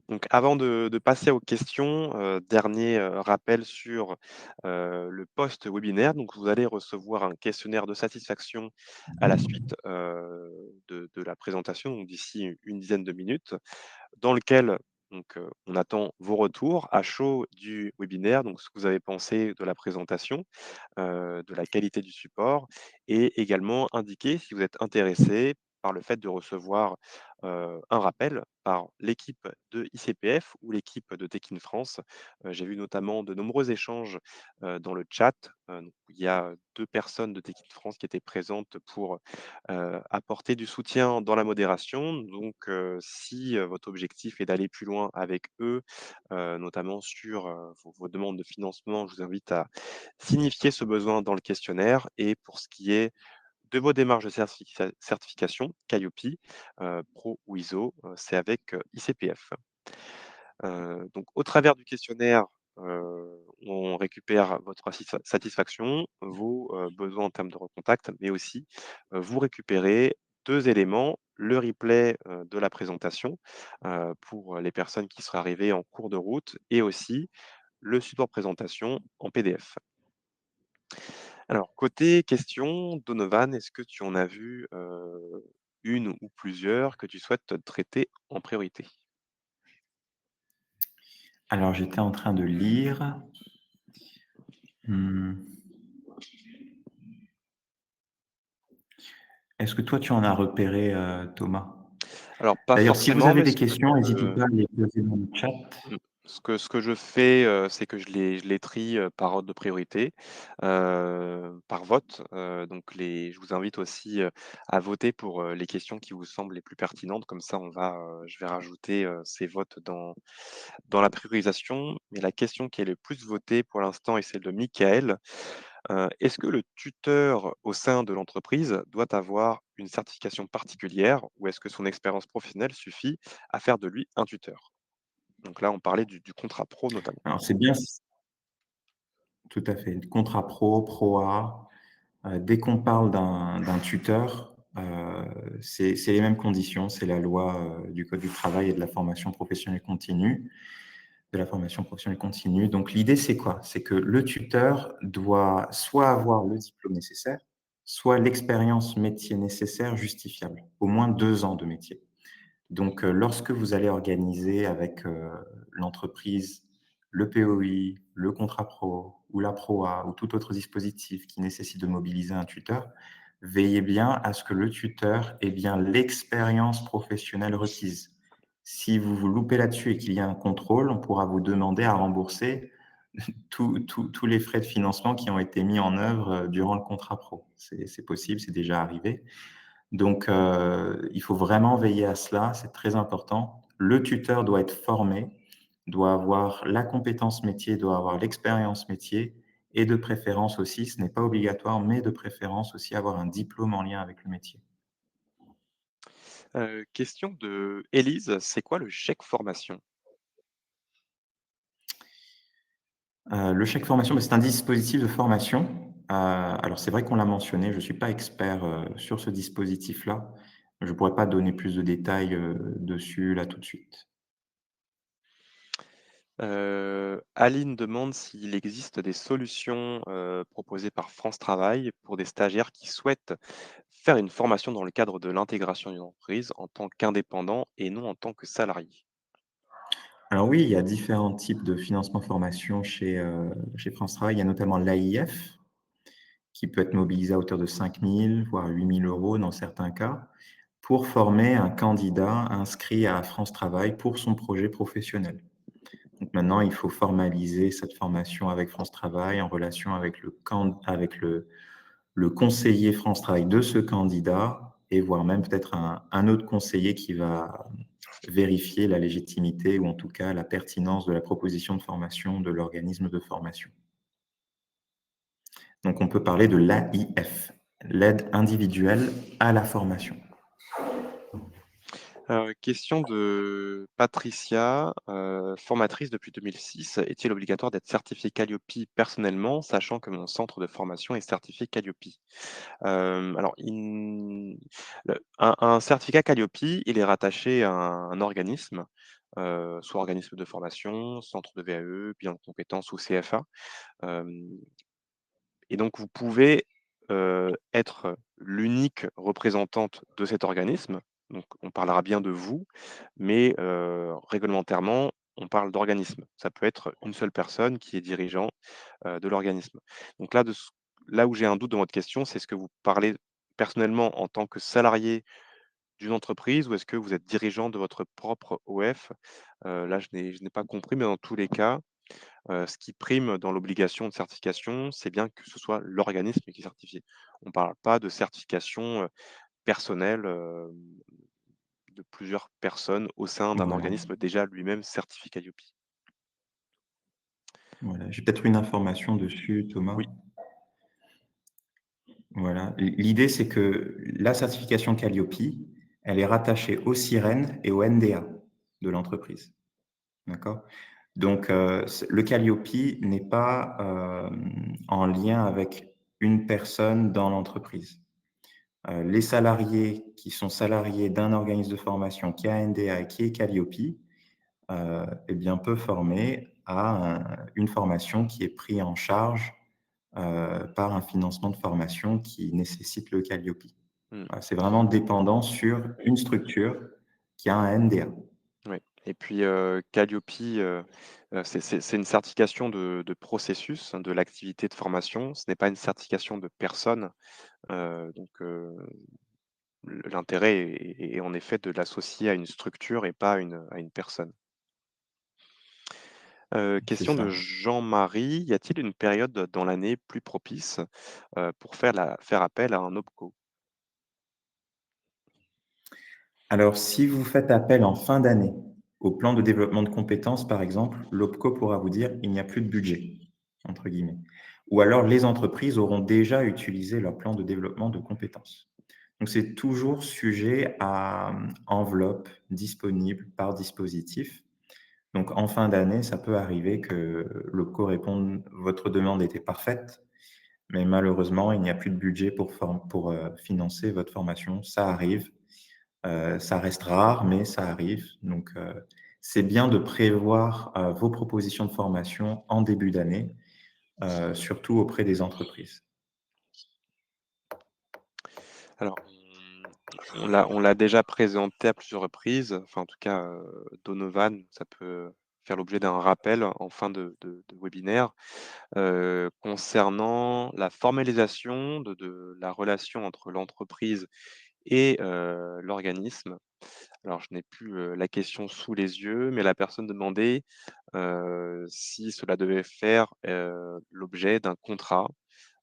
Donc avant de passer aux questions, dernier, rappel sur, le post-webinaire. Donc vous allez recevoir un questionnaire de satisfaction à la suite, de la présentation, donc d'ici une dizaine de minutes dans lequel on attend vos retours à chaud du webinaire, donc ce que vous avez pensé de la présentation, de la qualité du support et également indiquer si vous êtes intéressé par le fait de recevoir, un rappel par l'équipe de ICPF ou l'équipe de Tech in France. J'ai vu notamment de nombreux échanges, dans le chat. Donc il y a 2 personnes de Tech in France qui étaient présentes pour, apporter du soutien dans la modération. Donc si, votre objectif est d'aller plus loin avec eux, notamment sur, vos demandes de financement, je vous invite à signifier ce besoin dans le questionnaire. Et pour ce qui est de vos démarches de certification Calliope, Pro ou ISO, c'est avec, ICPF. Donc au travers du questionnaire, on récupère votre satisfaction, vos, besoins en termes de recontact, mais aussi, vous récupérez 2 éléments: le replay, de la présentation, pour les personnes qui seraient arrivées en cours de route, et aussi le support présentation en PDF. Alors, côté questions, Donovan, est-ce que tu en as vu, 1 ou plusieurs que tu souhaites traiter en priorité? Alors, j'étais en train de lire. Mmh. Est-ce que toi, tu en as repéré, Thomas? Alors pas D'ailleurs, si vous forcément, avez mais des questions, n'hésitez pas à les poser dans le chat. mmh, ce que je fais, c'est que je les trie, par ordre de priorité, par vote. Donc je vous invite aussi, à voter pour, les questions qui vous semblent les plus pertinentes. Comme ça, je vais rajouter, ces votes dans la priorisation. Mais la question qui est le plus votée pour l'instant est celle de Michael. Est-ce que le tuteur au sein de l'entreprise doit avoir une certification particulière, ou est-ce que son expérience professionnelle suffit à faire de lui un tuteur? Donc là, on parlait du contrat pro notamment. Alors, c'est bien tout à fait. Contrat pro, pro A, dès qu'on parle d'un tuteur, c'est les mêmes conditions. C'est la loi, du code du travail et de la formation professionnelle continue. De la formation professionnelle continue. Donc l'idée, c'est quoi? C'est que le tuteur doit soit avoir le diplôme nécessaire, soit l'expérience métier nécessaire justifiable, au moins 2 ans de métier. Donc lorsque vous allez organiser avec, l'entreprise le POI, le contrat pro ou la ProA ou tout autre dispositif qui nécessite de mobiliser un tuteur, veillez bien à ce que le tuteur ait bien l'expérience professionnelle requise. Si vous vous loupez là-dessus et qu'il y a un contrôle, on pourra vous demander à rembourser tous les frais de financement qui ont été mis en œuvre, durant le contrat pro. C'est possible, c'est déjà arrivé. Donc, il faut vraiment veiller à cela, c'est très important. Le tuteur doit être formé, doit avoir la compétence métier, doit avoir l'expérience métier et de préférence aussi, ce n'est pas obligatoire, mais de préférence aussi avoir un diplôme en lien avec le métier. Question de Élise, c'est quoi le chèque formation? Le chèque formation, bah, c'est un dispositif de formation. Alors c'est vrai qu'on l'a mentionné, je ne suis pas expert, sur ce dispositif-là. Je ne pourrais pas donner plus de détails, dessus là tout de suite. Aline demande s'il existe des solutions, proposées par France Travail pour des stagiaires qui souhaitent faire une formation dans le cadre de l'intégration d'une entreprise en tant qu'indépendant et non en tant que salarié. Alors oui, il y a différents types de financement formation chez France Travail. Il y a notamment l'AIF, qui peut être mobilisé à hauteur de 5 000, voire 8 000 € dans certains cas, pour former un candidat inscrit à France Travail pour son projet professionnel. Donc maintenant, il faut formaliser cette formation avec France Travail en relation avec le conseiller France Travail de ce candidat et voire même peut-être un autre conseiller qui va vérifier la légitimité ou en tout cas la pertinence de la proposition de formation de l'organisme de formation. Donc on peut parler de l'AIF, l'aide individuelle à la formation. Question de Patricia, formatrice depuis 2006. Est-il obligatoire d'être certifié Calliope personnellement, sachant que mon centre de formation est certifié Calliope? Alors un certificat Calliope, il est rattaché à un organisme, soit organisme de formation, centre de VAE, bilan de compétences ou CFA. Hem Et donc vous pouvez, être l'unique représentante de cet organisme. Donc on parlera bien de vous, mais réglementairement, on parle d'organisme. Ça peut être une seule personne qui est dirigeant, de l'organisme. Donc là où j'ai un doute dans votre question, c'est ce que vous parlez personnellement en tant que salarié d'une entreprise ou est-ce que vous êtes dirigeant de votre propre OF? Là, je n'ai pas compris, mais dans tous les cas, ce qui prime dans l'obligation de certification, c'est bien que ce soit l'organisme qui est certifié. On ne parle pas de certification, personnelle, de plusieurs personnes au sein d'un Voilà, organisme déjà lui-même certifié Qualiopi. voilà. J'ai peut-être une information dessus, Thomas. Oui. Voilà. L'idée, c'est que la certification Qualiopi, elle est rattachée au SIREN et au NDA de l'entreprise. D'accord? Donc, le Qualiopi n'est pas en lien avec une personne dans l'entreprise. Les salariés qui sont salariés d'un organisme de formation qui a un NDA et qui est Qualiopi, eh bien, peut former à une formation qui est prise en charge par un financement de formation qui nécessite le Qualiopi. Mmh. Voilà, c'est vraiment dépendant sur une structure qui a un NDA. Oui et puis, Qualiopi, c'est une certification de processus, hein, de l'activité de formation. Ce n'est pas une certification de personne, donc l'intérêt est en effet de l'associer à une structure et pas à une personne. C'est Question de ça. Jean-Marie: y a-t-il une période dans l'année plus propice, pour faire appel à un OPCO? Alors, si vous faites appel en fin d'année au plan de développement de compétences, par exemple, l'OPCO pourra vous dire: «Il n'y a plus de budget», entre guillemets. Ou alors les entreprises auront déjà utilisé leur plan de développement de compétences. Donc, c'est toujours sujet à enveloppe disponible par dispositif. Donc, en fin d'année, ça peut arriver que l'OPCO réponde: «Votre demande était parfaite, mais malheureusement, il n'y a plus de budget pour financer votre formation». Ça arrive. Ça reste rare, mais ça arrive. Donc, c'est bien de prévoir, vos propositions de formation en début d'année, surtout auprès des entreprises. Alors, on l'a déjà présenté à plusieurs reprises, enfin en tout cas, Donovan, ça peut faire l'objet d'un rappel en fin de webinaire, concernant la formalisation de la relation entre l'entreprise et l'organisme. Alors je n'ai plus, la question sous les yeux, mais la personne demandait, si cela devait faire, l'objet d'un contrat,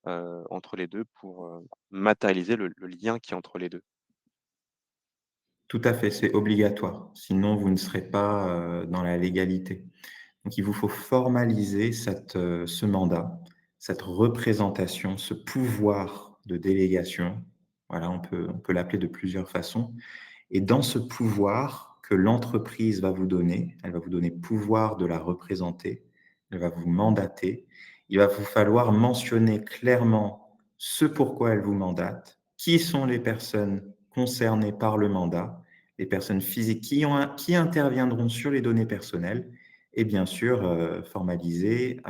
entre les 2 pour, matérialiser le lien qui est entre les 2. Tout à fait, c'est obligatoire. Sinon, vous ne serez pas, dans la légalité. Donc il vous faut formaliser ce mandat, cette représentation, ce pouvoir de délégation. Voilà, on peut l'appeler de plusieurs façons. Et dans ce pouvoir que l'entreprise va vous donner, elle va vous donner pouvoir de la représenter, elle va vous mandater. Il va vous falloir mentionner clairement ce pourquoi elle vous mandate, qui sont les personnes concernées par le mandat, les personnes physiques qui interviendront sur les données personnelles et bien sûr formaliser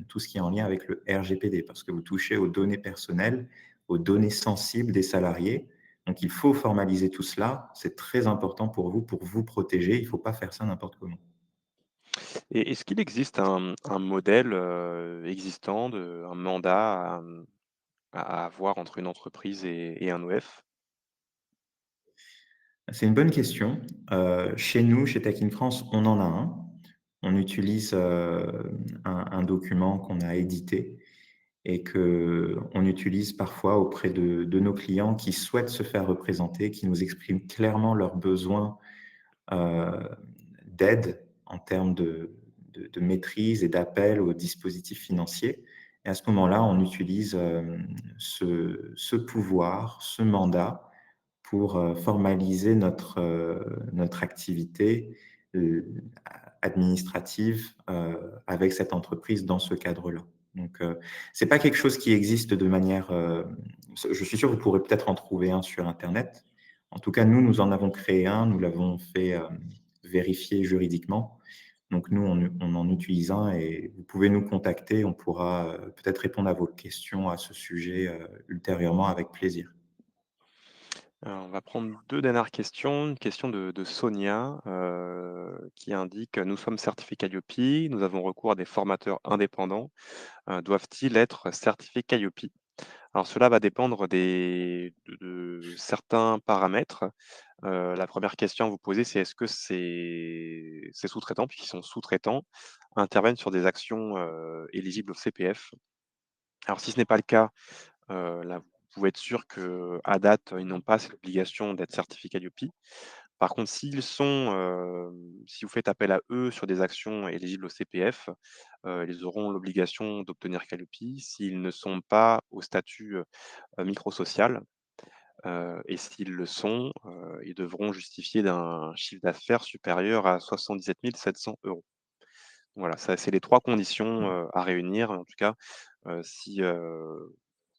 tout ce qui est en lien avec le RGPD parce que vous touchez aux données personnelles, aux données sensibles des salariés. Donc, il faut formaliser tout cela. C'est très important pour vous protéger. Il ne faut pas faire ça n'importe comment. Et est-ce qu'il existe un modèle, existant un mandat à avoir entre une entreprise et un OF? C'est une bonne question. Chez nous, chez Tech in France, on en a un. On utilise un document qu'on a édité et qu'on utilise parfois auprès de nos clients qui souhaitent se faire représenter, qui nous expriment clairement leurs besoins euh, d'aide en termes de maîtrise et d'appel aux dispositifs financiers. Et à ce moment-là, on utilise ce pouvoir, ce mandat pour formaliser notre activité administrative avec cette entreprise dans ce cadre-là. Donc, c'est pas quelque chose qui existe de manière. Je suis sûr que vous pourrez peut-être en trouver un sur Internet. En tout cas, nous en avons créé un, nous l'avons fait vérifier juridiquement. Donc, nous, on en utilise un et vous pouvez nous contacter. On pourra peut-être répondre à vos questions à ce sujet ultérieurement avec plaisir. On va prendre 2 dernières questions. Une question de Sonia, qui indique: «Nous sommes certifiés Qualiopi, nous avons recours à des formateurs indépendants. Doivent-ils être certifiés Qualiopi?» Alors cela va dépendre de certains paramètres. La première question à vous poser, c'est est-ce que ces sous-traitants, puisqu'ils sont sous-traitants, interviennent sur des actions, éligibles au CPF? Alors si ce n'est pas le cas, là, vous pouvez être sûr qu'à date, ils n'ont pas cette obligation d'être certifiés Qualiopi. Par contre, si vous faites appel à eux sur des actions éligibles au CPF, ils auront l'obligation d'obtenir Qualiopi s'ils ne sont pas au statut, microsocial, et s'ils le sont, ils devront justifier d'un chiffre d'affaires supérieur à 77 700 €. Voilà, ça c'est les 3 conditions, à réunir en tout cas, si,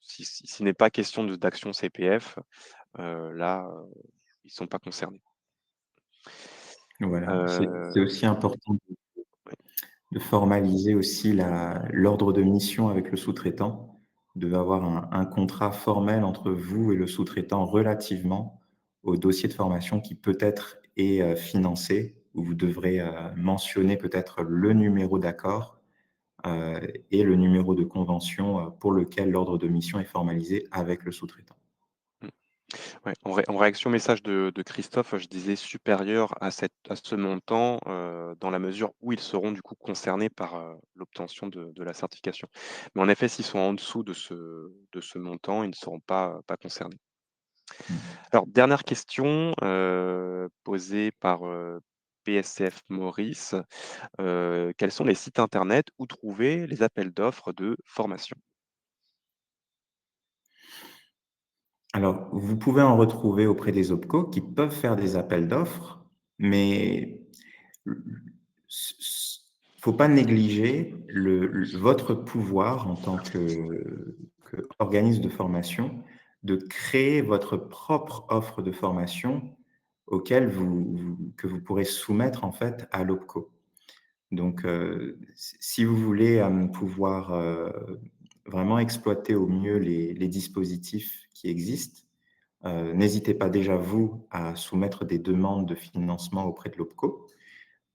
s'il n'est pas question d'action CPF, là, ils ne sont pas concernés. Voilà, c'est Heu, aussi important ouais. de formaliser aussi l'ordre de mission avec le sous-traitant, de avoir un contrat formel entre vous et le sous-traitant relativement au dossier de formation qui peut-être est, financé, où vous devrez, mentionner peut-être le numéro d'accord, heu et le numéro de convention, pour lequel l'ordre de mission est formalisé avec le sous-traitant. Mmh. Ouais, en réaction au message de Christophe, je disais supérieur à ce montant, dans la mesure où ils seront du coup concernés par, l'obtention de la certification. Mais en effet, s'ils sont en dessous de ce montant, ils ne seront pas concernés. Mmh. Alors dernière question, posée par, PSF Maurice, quels sont les sites internet où trouver les appels d'offres de formation? Alors, vous pouvez en retrouver auprès des OPCO qui peuvent faire des appels d'offres, mais faut pas négliger votre pouvoir en tant qu'organisme de formation, de créer votre propre offre de formation auquel que vous pourrez soumettre en fait à l'OPCO. Donc, si vous voulez, pouvoir, vraiment exploiter au mieux les dispositifs qui existent, n'hésitez pas déjà, vous, à soumettre des demandes de financement auprès de l'OPCO.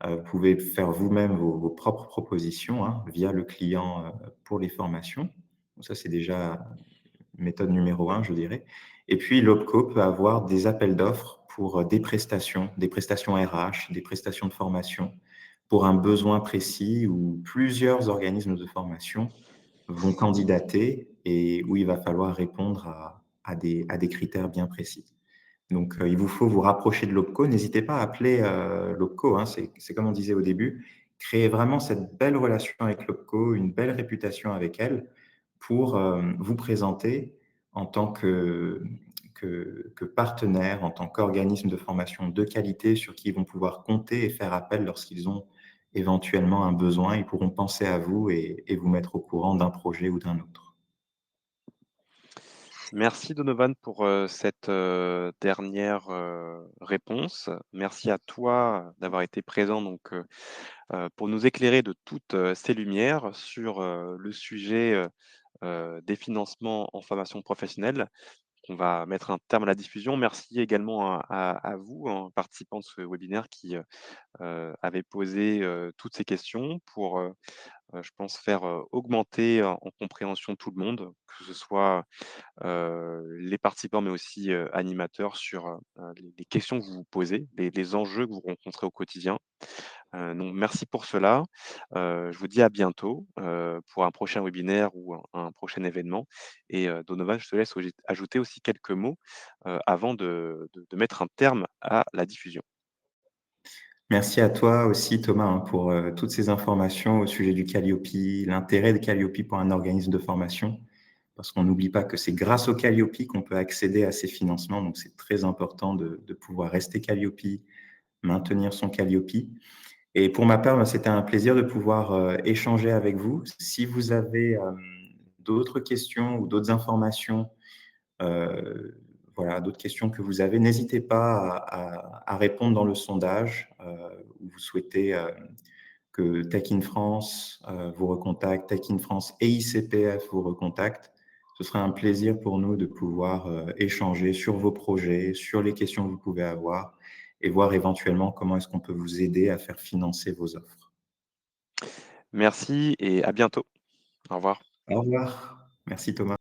Vous pouvez faire vous-même vos propres propositions, hein, via le client, pour les formations. Donc ça, c'est déjà méthode numéro un, je dirais. Et puis l'OPCO peut avoir des appels d'offres pour, des prestations RH, des prestations de formation, pour un besoin précis où plusieurs organismes de formation vont candidater et où il va falloir répondre à des critères bien précis. Donc, il vous faut vous rapprocher de l'OPCO. N'hésitez pas à appeler, l'OPCO, hein, c'est comme on disait au début, créer vraiment cette belle relation avec l'OPCO, une belle réputation avec elle pour, vous présenter en tant que partenaire, en tant qu'organisme de formation de qualité sur qui ils vont pouvoir compter et faire appel lorsqu'ils ont éventuellement un besoin. Ils pourront penser à vous et vous mettre au courant d'un projet ou d'un autre. Merci Donovan pour, cette, dernière, réponse. Merci à toi d'avoir été présent donc, pour nous éclairer de toutes, ces lumières sur, le sujet, des financements en formation professionnelle. On va mettre un terme à la diffusion. Merci également à vous, en participant de ce webinaire qui, avez posé, toutes ces questions pour, je pense faire, augmenter en compréhension tout le monde, que ce soit les participants, mais aussi, animateurs sur, les questions que vous vous posez, les enjeux que vous rencontrez au quotidien. Donc merci pour cela. Je vous dis à bientôt, pour un prochain webinaire ou un prochain événement et Donovan, je te laisse ajouter aussi quelques mots, avant de mettre un terme à la diffusion. Merci à toi aussi, Thomas, hein, pour toutes ces informations au sujet du Calliope, l'intérêt de Calliope pour un organisme de formation, parce qu'on n'oublie pas que c'est grâce au Calliope qu'on peut accéder à ces financements. Donc, c'est très important de pouvoir rester Calliope, maintenir son Calliope. Et pour ma part, ben, c'était un plaisir de pouvoir échanger avec vous. Si vous avez d'autres questions ou d'autres informations, euh, voilà, d'autres questions que vous avez, n'hésitez pas à répondre dans le sondage où vous souhaitez que Tech in France vous recontacte, Tech in France et ICPF vous recontactent. Ce sera un plaisir pour nous de pouvoir échanger sur vos projets, sur les questions que vous pouvez avoir et voir éventuellement comment est-ce qu'on peut vous aider à faire financer vos offres. Merci et à bientôt. Au revoir. Au revoir. Merci Thomas.